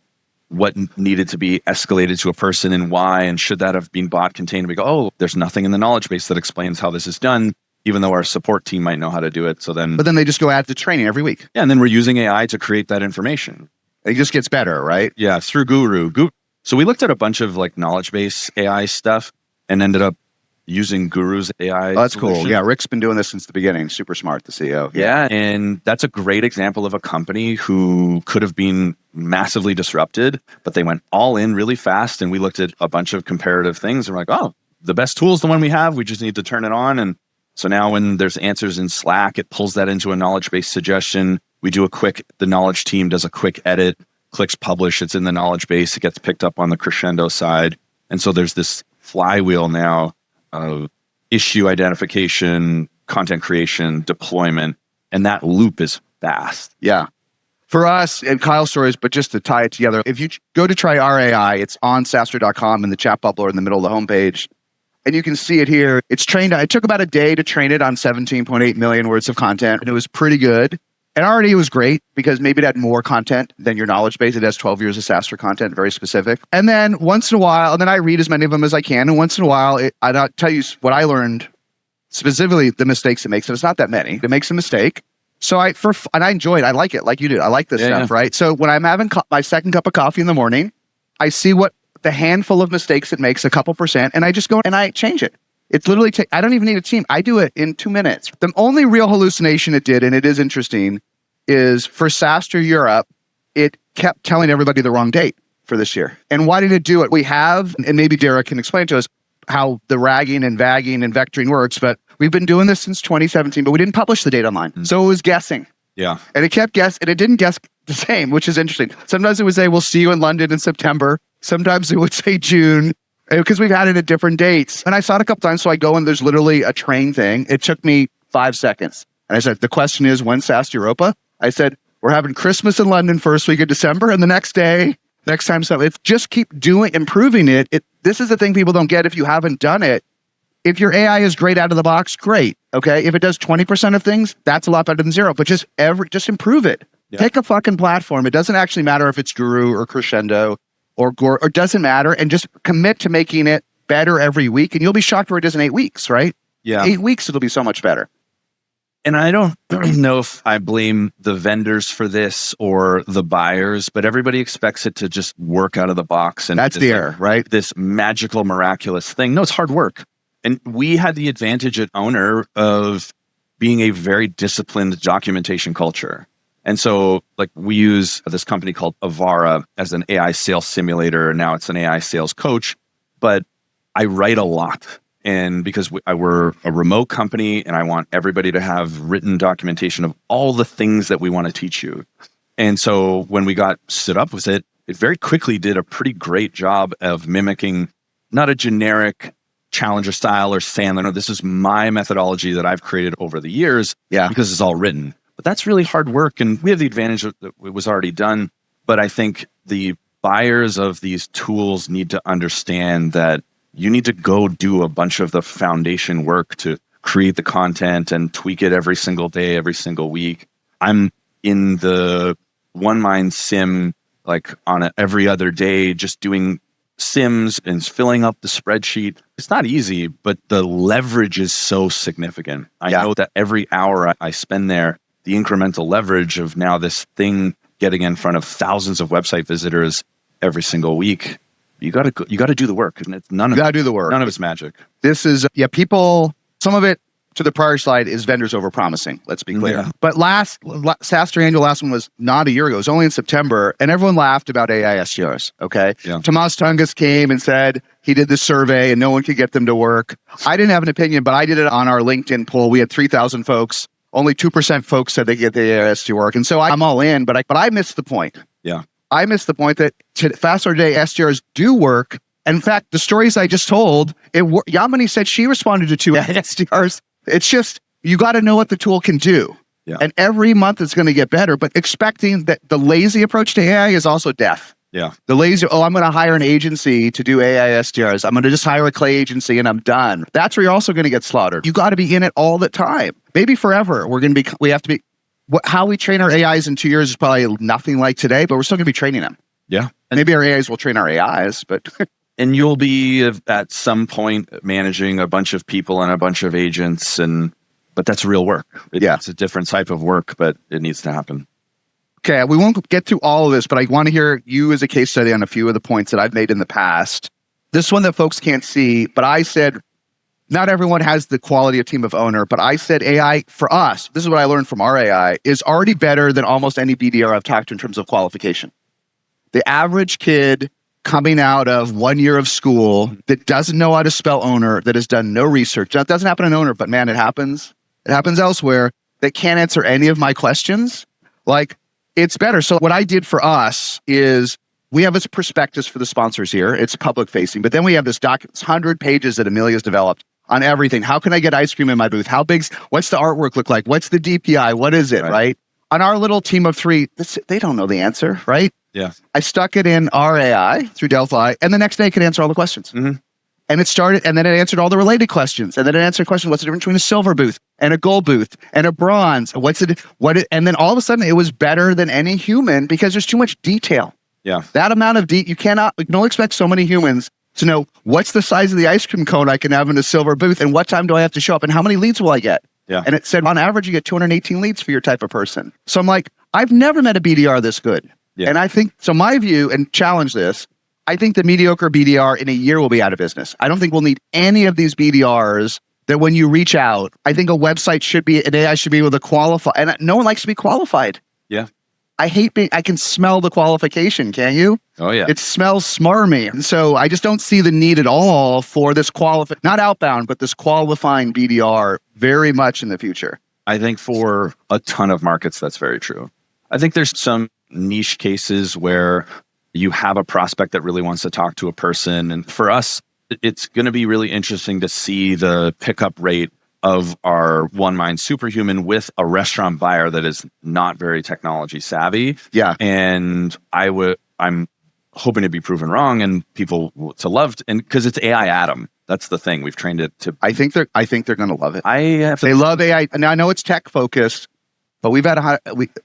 needed to be escalated to a person and why, and should that have been bot contained? We go, oh, there's nothing in the knowledge base that explains how this is done, even though our support team might know how to do it. But then they just go add the training every week. Yeah, and then we're using AI to create that information. It just gets better, right? Yeah, through Guru. So we looked at a bunch of like knowledge base AI stuff and ended up using Guru's AI. Oh, that's solution. Cool. Yeah, Rick's been doing this since the beginning. Super smart, the CEO. Yeah, and that's a great example of a company who could have been massively disrupted, but they went all in really fast. And we looked at a bunch of comparative things and we're like, oh, the best tool is the one we have. We just need to turn it on. And so now when there's answers in Slack, it pulls that into a knowledge-based suggestion. We do the knowledge team does a quick edit, clicks publish, it's in the knowledge base, it gets picked up on the Crescendo side. And so there's this flywheel now of issue identification, content creation, deployment, and that loop is fast. Yeah. For us, and Kyle's stories, but just to tie it together, if you go to try our AI, it's on SaaStr.com in the chat bubble or in the middle of the homepage. And you can see it here. It's trained. It took about a day to train it on 17.8 million words of content, and it was pretty good. And already it was great because maybe it had more content than your knowledge base. It has 12 years of SaaStr content, very specific. And then once in a while, and then I read as many of them as I can. And once in a while, I'll tell you what I learned, specifically the mistakes it makes. And it's not that many. It makes a mistake. So and I enjoy it. I like it like you do. I like this stuff, right? So when I'm having my second cup of coffee in the morning, I see what the handful of mistakes it makes, a couple percent, and I just go and I change it. It's literally, I don't even need a team. I do it in 2 minutes. The only real hallucination it did, and it is interesting, is for SaaStr Europe, it kept telling everybody the wrong date for this year. And why did it do it? We have, and maybe Derek can explain to us how the ragging and vagging and vectoring works, but we've been doing this since 2017, but we didn't publish the date online. So it was guessing. Yeah. And it kept guessing, and it didn't guess the same, which is interesting. Sometimes it would say, we'll see you in London in September. Sometimes it would say June, because we've had it at different dates. And I saw it a couple times, so I go and there's literally a train thing. It took me 5 seconds. And I said, the question is, when SaaStr Europa? I said, we're having Christmas in London first week of December, and the next time, so it's just keep improving it. This is the thing people don't get if you haven't done it. If your AI is great out of the box, great. Okay. If it does 20% of things, that's a lot better than zero. But just improve it. Yeah. Take a fucking platform. It doesn't actually matter if it's Guru or Crescendo or Gore, or doesn't matter, and just commit to making it better every week. And you'll be shocked where it is in 8 weeks, right? Yeah. 8 weeks, it'll be so much better. And I don't know if I blame the vendors for this or the buyers, but everybody expects it to just work out of the box. And that's the error, right? This magical, miraculous thing. No, it's hard work. And we had the advantage at Owner of being a very disciplined documentation culture. And so we use this company called Avara as an AI sales simulator. And now it's an AI sales coach, but I write a lot. And because we're a remote company and I want everybody to have written documentation of all the things that we want to teach you. And so when we got stood up with it, it very quickly did a pretty great job of mimicking not a generic Challenger style or Sandler. No, this is my methodology that I've created over the years because it's all written. But that's really hard work. And we have the advantage that it was already done. But I think the buyers of these tools need to understand that you need to go do a bunch of the foundation work to create the content and tweak it every single day, every single week. I'm in the OneMind sim on every other day, just doing sims and filling up the spreadsheet. It's not easy, but the leverage is so significant. I know that every hour I spend there, the incremental leverage of now this thing getting in front of thousands of website visitors every single week. You got to do the work, and it's none of it's magic. This is people. Some of it, to the prior slide, is vendors overpromising. Let's be clear. Yeah. But SaaStr annual last one was not a year ago. It was only in September, and everyone laughed about AI SDRs. Okay, Tomas Tungus came and said he did this survey, and no one could get them to work. I didn't have an opinion, but I did it on our LinkedIn poll. We had 3,000 folks. Only 2% folks said they get the AI SDR work, and so I'm all in. But I missed the point. Yeah. I missed the point that fast today SDRs do work. In fact, the stories I just told, Yamini said she responded to 2 SDRs. It's just, you got to know what the tool can do. Yeah. And every month it's going to get better, but expecting that the lazy approach to AI is also death. Yeah. The lazy, I'm going to hire an agency to do AI SDRs. I'm going to just hire a clay agency and I'm done. That's where you're also going to get slaughtered. You got to be in it all the time. Maybe forever. We have to be. How we train our AIs in 2 years is probably nothing like today, but we're still going to be training them. Yeah. And maybe our AIs will train our AIs, but... And you'll be at some point managing a bunch of people and a bunch of agents, but that's real work. It's a different type of work, but it needs to happen. Okay, we won't get through all of this, but I want to hear you as a case study on a few of the points that I've made in the past. This one that folks can't see, but I said, not everyone has the quality of team of owner, but I said AI for us, this is what I learned from our AI, is already better than almost any BDR I've talked to in terms of qualification. The average kid coming out of 1 year of school that doesn't know how to spell owner, that has done no research. That doesn't happen in owner, but man, it happens. It happens elsewhere. That can't answer any of my questions. Like, it's better. So what I did for us is we have this prospectus for the sponsors here. It's public facing, but then we have this document, 100 pages that Amelia's developed on everything. How can I get ice cream in my booth? What's the artwork look like? What's the DPI? What is it, right? On our little team of 3, they don't know the answer, right? Yeah. I stuck it in our AI through Delphi, and the next day it could answer all the questions. Mm-hmm. And it started, and then it answered all the related questions. And then it answered questions, what's the difference between a silver booth and a gold booth and a bronze? And then all of a sudden it was better than any human because there's too much detail. Yeah. That amount of you can only expect so many humans to know what's the size of the ice cream cone I can have in a silver booth and what time do I have to show up and how many leads will I get? Yeah. And it said on average, you get 218 leads for your type of person. So I'm like, I've never met a BDR this good. Yeah. And I think, so my view, and challenge this, I think the mediocre BDR in a year will be out of business. I don't think we'll need any of these BDRs that when you reach out, I think a website an AI should be able to qualify. And no one likes to be qualified. Yeah. I can smell the qualification, can't you? Oh, yeah. It smells smarmy. And so I just don't see the need at all for this not outbound, but this qualifying BDR very much in the future. I think for a ton of markets, that's very true. I think there's some niche cases where you have a prospect that really wants to talk to a person. And for us, it's going to be really interesting to see the pickup rate of our one mind superhuman with a restaurant buyer that is not very technology savvy. Yeah. And I'm hoping to be proven wrong and people to love, and because it's AI Adam. That's the thing. We've trained it to. I think they're going to love it. They love AI. Now I know it's tech focused, but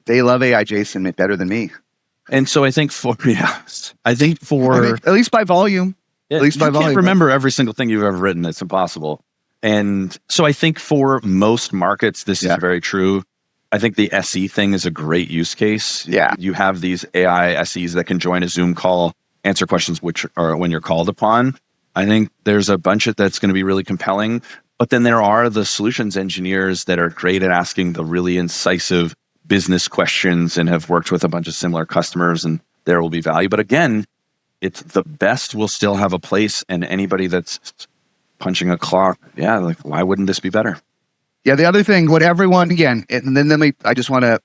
they love AI Jason better than me. And so I think at least by volume. At least by volume. You can't remember every single thing you've ever written. It's impossible. And so I think for most markets, this is very true. I think the SE thing is a great use case. Yeah. You have these AI SEs that can join a Zoom call, answer questions which are when you're called upon. I think there's a bunch that's going to be really compelling. But then there are the solutions engineers that are great at asking the really incisive business questions and have worked with a bunch of similar customers, and there will be value. But again, it's the best will still have a place, and anybody that's punching a clock, why wouldn't this be better? Yeah, the other thing, I just want to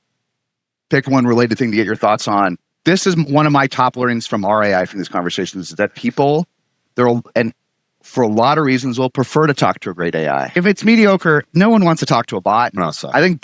pick one related thing to get your thoughts on. This is one of my top learnings from RAI from these conversations, is that people, and for a lot of reasons, will prefer to talk to a great AI. If it's mediocre, no one wants to talk to a bot. No, sorry. I think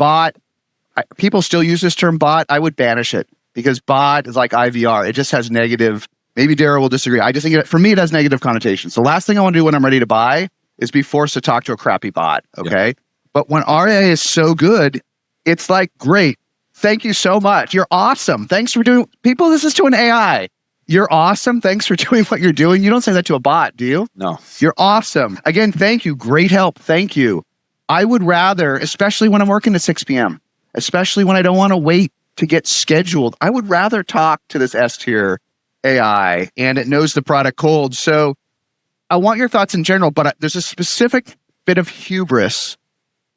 people still use this term bot. I would banish it because bot is like IVR. It just has negative, maybe Dara will disagree. I just think for me, it has negative connotations. The last thing I want to do when I'm ready to buy is be forced to talk to a crappy bot. Okay. Yeah. But when RA is so good, it's like, great. Thank you so much. You're awesome. Thanks for doing, people, this is to an AI. You're awesome. Thanks for doing what you're doing. You don't say that to a bot, do you? No. You're awesome. Again, thank you. Great help. Thank you. I would rather, especially when I'm working at 6 p.m., especially when I don't want to wait to get scheduled, I would rather talk to this S-tier AI, and it knows the product cold. So I want your thoughts in general, but there's a specific bit of hubris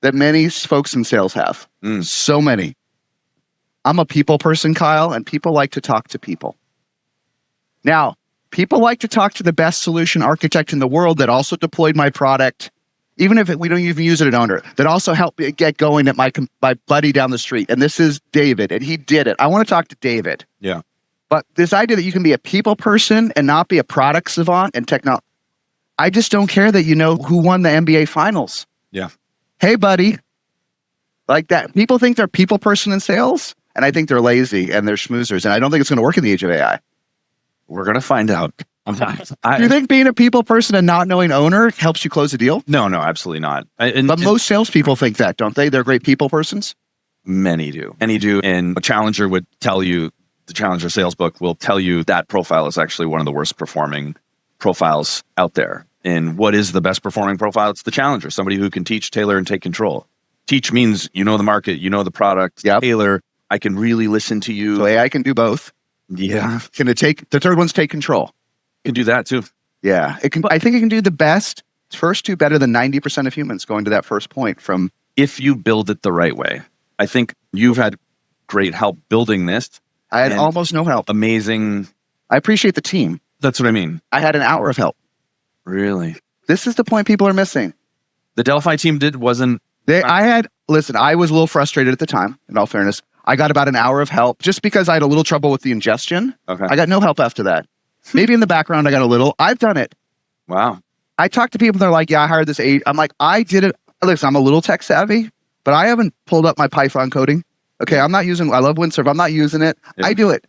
that many folks in sales have. So many. I'm a people person, Kyle, and people like to talk to people. Now, people like to talk to the best solution architect in the world that also deployed my product, even if we don't even use it at owner, that also helped me get going at my buddy down the street. And this is David, and he did it. I want to talk to David. Yeah. But this idea that you can be a people person and not be a product savant and technology, I just don't care that you know who won the NBA finals. Yeah. Hey, buddy. Like that. People think they're people person in sales, and I think they're lazy and they're schmoozers. And I don't think it's going to work in the age of AI. We're going to find out. Do you think being a people person and not knowing owner helps you close a deal? No, absolutely not. But most salespeople think that, don't they? They're great people persons. Many do. And a challenger would tell you, the Challenger sales book will tell you that profile is actually one of the worst performing profiles out there. And what is the best performing profile? It's the challenger, somebody who can teach, tailor, and take control. Teach means you know the market, you know the product. Yep. Tailor, I can really listen to you. So AI can do both. Yeah. Can it take, the third one's take control. Can do that too. Yeah. It can. I think it can do the best, first two better than 90% of humans, going to that first point from. If you build it the right way. I think you've had great help building this. I had almost no help. Amazing I appreciate the team. That's what I mean. I had an hour of help. Really? This is the point people are missing. The Delphi team wasn't. Listen, I was a little frustrated at the time, in all fairness. I got about an hour of help just because I had a little trouble with the ingestion. Okay. I got no help after that. Maybe in the background, I got a little. I've done it. Wow. I talk to people, they're like, yeah, I hired this aide. I'm like, I did it. Listen, I'm a little tech savvy, but I haven't pulled up my Python coding. Okay, I love Windsurf. I'm not using it. Yeah. I do it.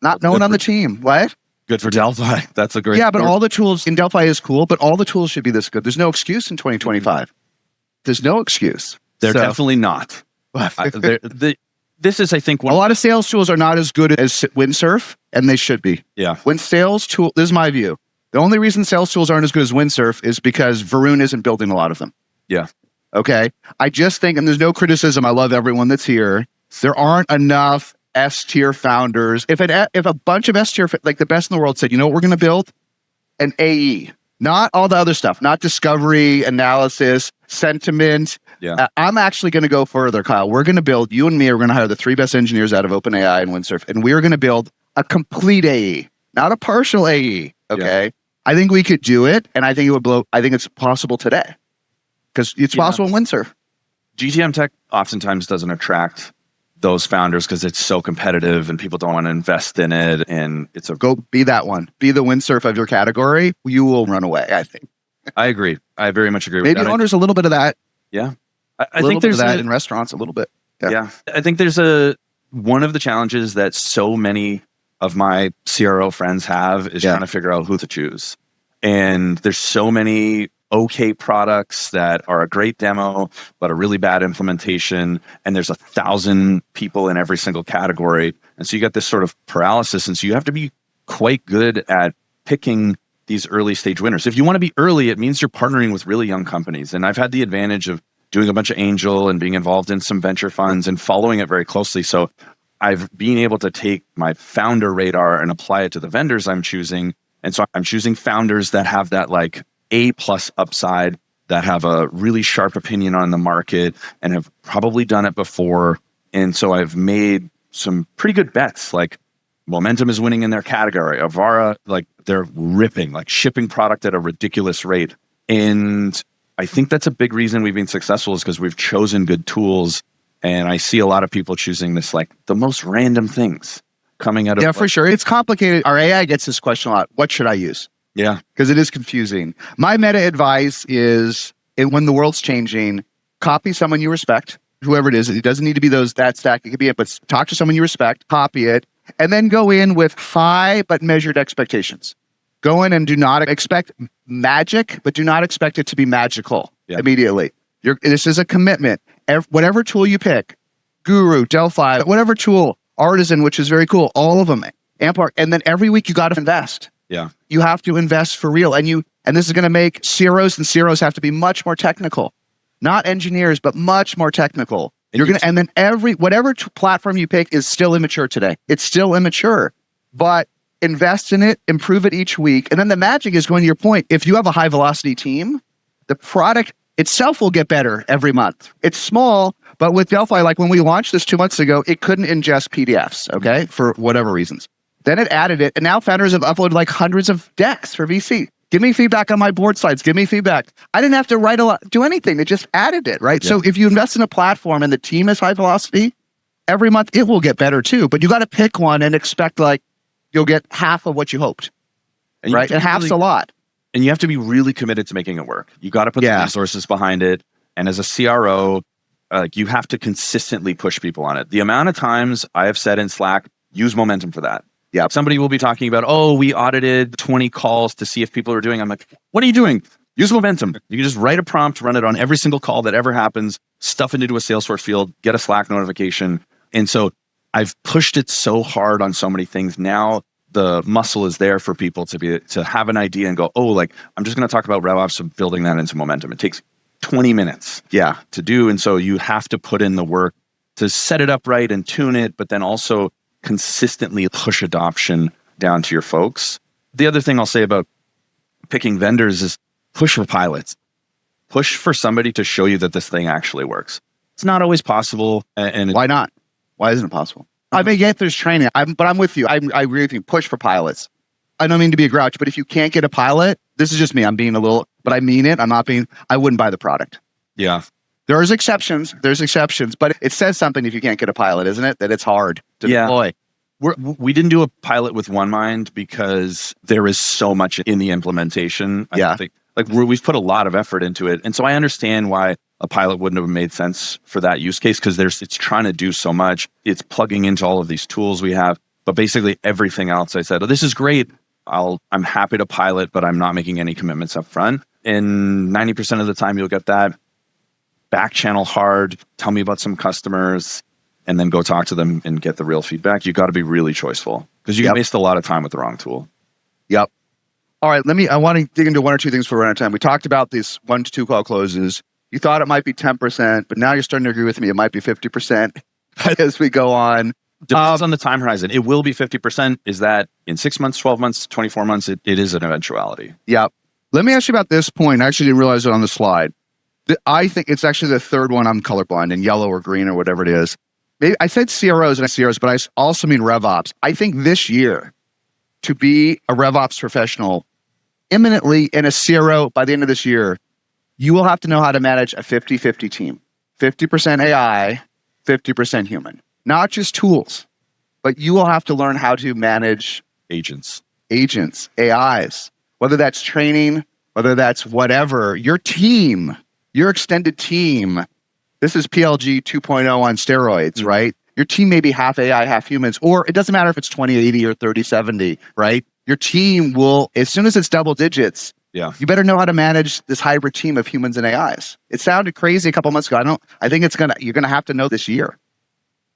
Not no one on the team. What? Good for Delphi. That's a great. Yeah, but all the tools in Delphi is cool, but all the tools should be this good. There's no excuse in 2025. There's no excuse. They're definitely not. This is, I think, a lot of sales tools are not as good as Windsurf, and they should be. Yeah. When sales tool, this is my view. The only reason sales tools aren't as good as Windsurf is because Varun isn't building a lot of them. Yeah. Okay. I just think, and there's no criticism. I love everyone that's here. There aren't enough S-tier founders. If a bunch of S-tier, like the best in the world said, you know what we're going to build? An AE. Not all the other stuff, not discovery, analysis, sentiment. Yeah. I'm actually going to go further, Kyle. We're going to build, you and me are going to hire the 3 best engineers out of OpenAI and Windsurf, and we're going to build a complete AE, not a partial AE. Okay. Yeah. I think we could do it, and I think it would blow. I think it's possible today because it's possible in Windsurf. GTM tech oftentimes doesn't attract those founders because it's so competitive and people don't want to invest in it. And go be that one. Be the Windsurf of your category. You will run away, I think. I agree. I very much agree with that. Maybe there's a little bit of that. Yeah. I think there's that in restaurants a little bit. Yeah. I think there's one of the challenges that so many of my CRO friends have is trying to figure out who to choose. And there's so many okay products that are a great demo, but a really bad implementation. And there's 1,000 people in every single category. And so you got this sort of paralysis. And so you have to be quite good at picking these early stage winners. If you want to be early, it means you're partnering with really young companies. And I've had the advantage of doing a bunch of angel and being involved in some venture funds and following it very closely. So I've been able to take my founder radar and apply it to the vendors I'm choosing. And so I'm choosing founders that have that like A+ upside, that have a really sharp opinion on the market and have probably done it before. And so I've made some pretty good bets. Like Momentum is winning in their category. Avara, like they're ripping, like shipping product at a ridiculous rate. And I think that's a big reason we've been successful is because we've chosen good tools. And I see a lot of people choosing this, like the most random things coming out of. Yeah, for sure. It's complicated. Our AI gets this question a lot. What should I use? Yeah. Because it is confusing. My meta advice is when the world's changing, copy someone you respect, whoever it is. It doesn't need to be that stack. It could be it, but talk to someone you respect, copy it, and then go in with high but measured expectations. Go in and do not expect magic, but do not expect it to be magical immediately. This is a commitment. Whatever tool you pick, Guru, Delphi, whatever tool, Artisan, which is very cool, all of them, Ampark, and then every week you got to invest. Yeah. You have to invest for real. And this is going to make CROs have to be much more technical. Not engineers, but much more technical. And then whatever platform you pick is still immature today. It's still immature. But invest in it, improve it each week. And then the magic is going to your point. If you have a high velocity team, the product itself will get better every month. It's small, but with Delphi, like when we launched this 2 months ago, it couldn't ingest PDFs, okay, for whatever reasons. Then it added it, and now founders have uploaded like hundreds of decks for VC. Give me feedback on my board slides. Give me feedback. I didn't have to do anything. They just added it, right? Yeah. So if you invest in a platform and the team is high velocity, every month it will get better too. But you got to pick one and expect like you'll get half of what you hoped, right? And half's a lot. And you have to be really committed to making it work. You got to put the resources behind it. And as a CRO, you have to consistently push people on it. The amount of times I have said in Slack, use Momentum for that. Yeah. Somebody will be talking about, we audited 20 calls to see if people are doing. I'm like, what are you doing? Use Momentum. You can just write a prompt, run it on every single call that ever happens, stuff it into a Salesforce field, get a Slack notification. And so I've pushed it so hard on so many things. Now the muscle is there for people to have an idea and go, I'm just going to talk about RevOps and building that into Momentum. It takes 20 minutes to do. And so you have to put in the work to set it up right and tune it, but then also consistently push adoption down to your folks. The other thing I'll say about picking vendors is push for pilots. Push for somebody to show you that this thing actually works. It's not always possible. And why not? Why isn't it possible? I may get there's training, but I'm with you. I agree with you. Push for pilots. I don't mean to be a grouch, but if you can't get a pilot, this is just me. I'm being a little, but I mean it. I wouldn't buy the product. Yeah. There's exceptions, but it says something if you can't get a pilot, isn't it? That it's hard to deploy. We didn't do a pilot with OneMind because there is so much in the implementation. I think we've put a lot of effort into it. And so I understand why a pilot wouldn't have made sense for that use case, because it's trying to do so much. It's plugging into all of these tools we have. But basically everything else I said, this is great. I'm happy to pilot, but I'm not making any commitments up front. And 90% of the time you'll get that. Back channel hard, tell me about some customers, and then go talk to them and get the real feedback. You got to be really choiceful, because you can waste a lot of time with the wrong tool. Yep. All right, I want to dig into one or two things for run out of time. We talked about these 1 to 2 call closes. You thought it might be 10%, but now you're starting to agree with me. It might be 50% as we go on. Depends on the time horizon. It will be 50%. Is that in 6 months, 12 months, 24 months? It is an eventuality. Yep. Let me ask you about this point. I actually didn't realize it on the slide. I think it's actually the third one. I'm colorblind, in yellow or green or whatever it is. Maybe I said CROs and CROs, but I also mean RevOps. I think this year, to be a RevOps professional imminently in a CRO by the end of this year, you will have to know how to manage a 50-50 team. 50% AI, 50% human. Not just tools, but you will have to learn how to manage agents, AIs, whether that's training, whether that's whatever, your team, your extended team. This is PLG 2.0 on steroids, right? Your team may be half AI, half humans, or it doesn't matter if it's 20/80 or 30/70, right? Your team will, as soon as it's double digits, you better know how to manage this hybrid team of humans and AIs. It sounded crazy a couple months ago. I think you're gonna have to know this year.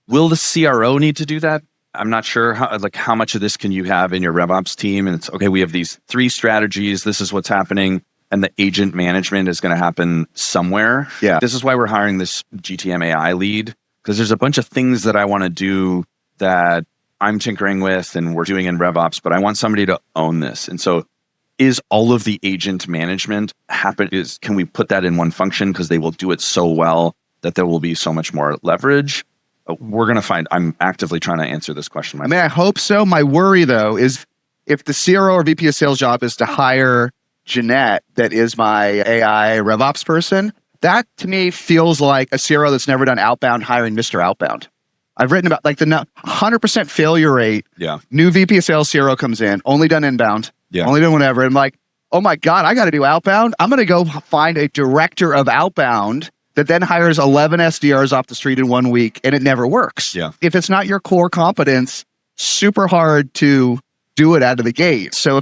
Will the CRO need to do that? I'm not sure how much of this can you have in your RevOps team? And it's okay, we have these 3 strategies. This is what's happening. And the agent management is going to happen somewhere. Yeah. This is why we're hiring this GTM AI lead, because there's a bunch of things that I want to do that I'm tinkering with and we're doing in RevOps, but I want somebody to own this. And so is all of the agent management can we put that in one function, because they will do it so well that there will be so much more leverage? We're going to find. I'm actively trying to answer this question myself. I hope so. My worry, though, is if the CRO or VP of sales job is to hire Jeanette, that is my AI RevOps person, that to me feels like a CRO that's never done outbound hiring Mr. Outbound. I've written about the 100% failure rate. Yeah. New VP of sales CRO comes in, only done inbound, only done whatever. And I'm like, oh my God, I got to do outbound. I'm going to go find a director of outbound that then hires 11 SDRs off the street in 1 week, and it never works. Yeah. If it's not your core competence, super hard to do it out of the gate. So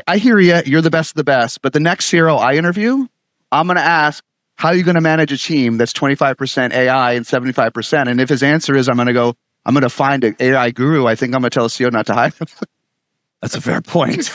I hear you're the best of the best, but the next CRO I interview, I'm going to ask, how are you going to manage a team that's 25% AI and 75%? And if his answer is, I'm going to find an AI guru, I think I'm going to tell a CEO not to hire him. That's a fair point.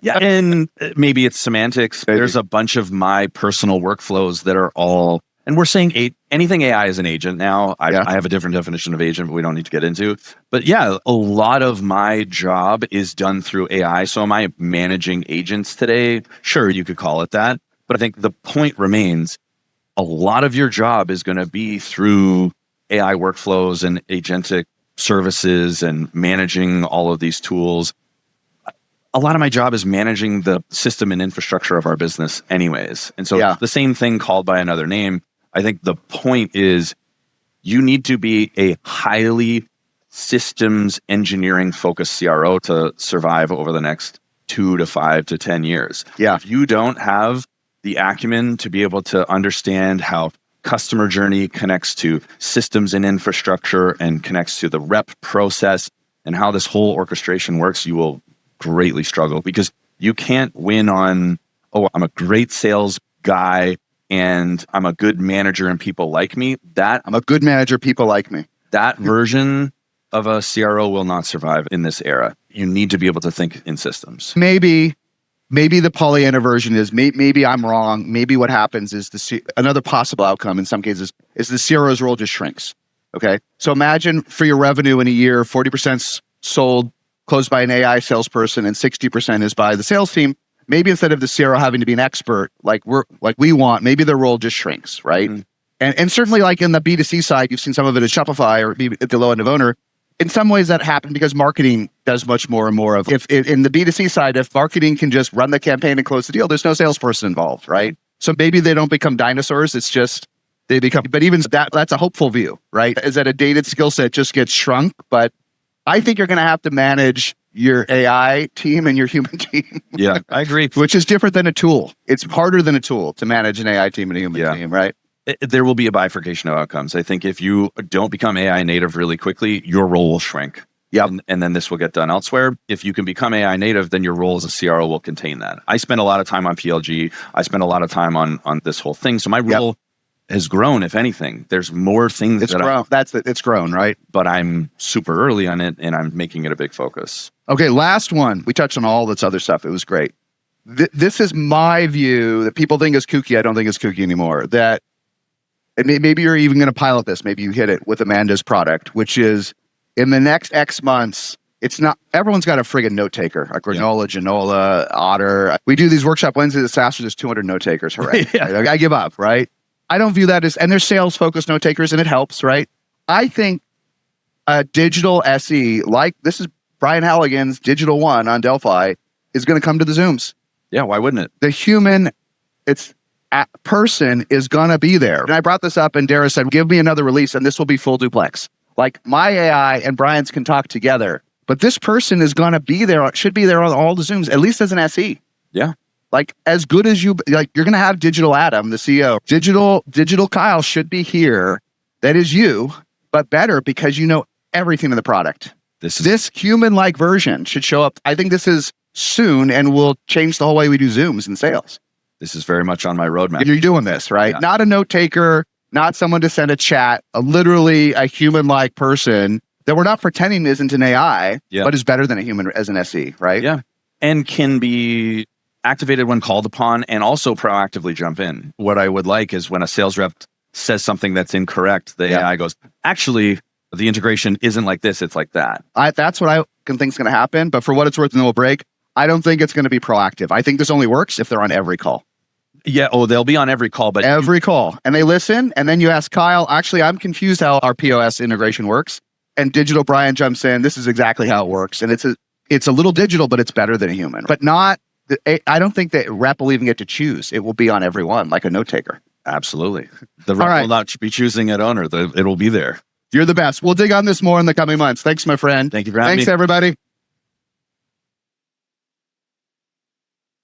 Yeah, and maybe it's semantics. Maybe. There's a bunch of my personal workflows that are all, and we're saying anything AI is an agent now. I have a different definition of agent, but we don't need to get into. But yeah, a lot of my job is done through AI. So am I managing agents today? Sure, you could call it that. But I think the point remains, a lot of your job is going to be through AI workflows and agentic services and managing all of these tools. A lot of my job is managing the system and infrastructure of our business anyways. And so the same thing called by another name. I think the point is you need to be a highly systems engineering focused CRO to survive over the next 2 to 5 to 10 years. Yeah. If you don't have the acumen to be able to understand how customer journey connects to systems and infrastructure and connects to the rep process and how this whole orchestration works, you will greatly struggle, because you can't win on, I'm a great sales guy and I'm a good manager and people like me. I'm a good manager, people like me. That version of a CRO will not survive in this era. You need to be able to think in systems. Maybe the Pollyanna version is, maybe I'm wrong. Maybe what happens is another possible outcome in some cases is the CRO's role just shrinks. Okay. So imagine for your revenue in a year, 40% sold, closed by an AI salesperson, and 60% is by the sales team. Maybe instead of the CRO having to be an expert like we want, maybe their role just shrinks, right? Mm-hmm. And certainly like in the B2C side, you've seen some of it at Shopify or maybe at the low end of owner, in some ways that happened because marketing does much more and more of, if in the B2C side, if marketing can just run the campaign and close the deal, there's no salesperson involved, right? So maybe they don't become dinosaurs. It's just they become, but even that's a hopeful view, right? Is that a dated skill set just gets shrunk? But I think you're going to have to manage your AI team and your human team. Yeah, I agree. Which is different than a tool. It's harder than a tool to manage an AI team and a human team, right? There will be a bifurcation of outcomes. I think if you don't become AI native really quickly, your role will shrink. Yep. And then this will get done elsewhere. If you can become AI native, then your role as a CRO will contain that. I spend a lot of time on PLG. I spend a lot of time on this whole thing. So my role has grown, if anything. There's more things it's grown. It's grown, right? But I'm super early on it, and I'm making it a big focus. Okay, last one. We touched on all this other stuff. It was great. This is my view that people think is kooky. I don't think it's kooky anymore. That, and maybe you're even going to pilot this. Maybe you hit it with Amanda's product, which is in the next X months, it's not, everyone's got a friggin' note taker, a granola, Genola, Otter. We do these workshop Wednesdays at SaaStr, there's 200 note takers, right? I give up, right? I don't view that as, and there's sales focused note takers and it helps, right? I think a digital SE, like this is Brian Halligan's Digital One on Delphi, is going to come to the Zooms. Yeah, why wouldn't it? The human, person is going to be there. And I brought this up and Dara said, give me another release and this will be full duplex. Like my AI and Brian's can talk together, but this person is going to be there, should be there on all the Zooms, at least as an SE. Yeah. Like as good as you, like you're going to have Digital Adam, the CEO. Digital Kyle should be here. That is you, but better because you know everything in the product. This human-like version should show up. I think this is soon and will change the whole way we do Zooms and sales. This is very much on my roadmap. You're doing this, right? Yeah. Not a note taker, not someone to send a chat, literally a human-like person that we're not pretending isn't an AI, but is better than a human as an SE, right? Yeah. And can be activated when called upon and also proactively jump in. What I would like is when a sales rep says something that's incorrect, the AI goes, actually, the integration isn't like this, it's like that. That's what I can think is going to happen. But for what it's worth, and then we'll break, I don't think it's going to be proactive. I think this only works if they're on every call. Yeah, they'll be on every call, but every call. And they listen, and then you ask Kyle, actually, I'm confused how our POS integration works. And Digital Brian jumps in, this is exactly how it works. And it's a little digital, but it's better than a human. But not, I don't think that rep will even get to choose. It will be on every one, like a note taker. Absolutely. The rep will not be choosing at owner. It will be there. You're the best. We'll dig on this more in the coming months. Thanks, my friend. Thank you for having me. Thanks, everybody.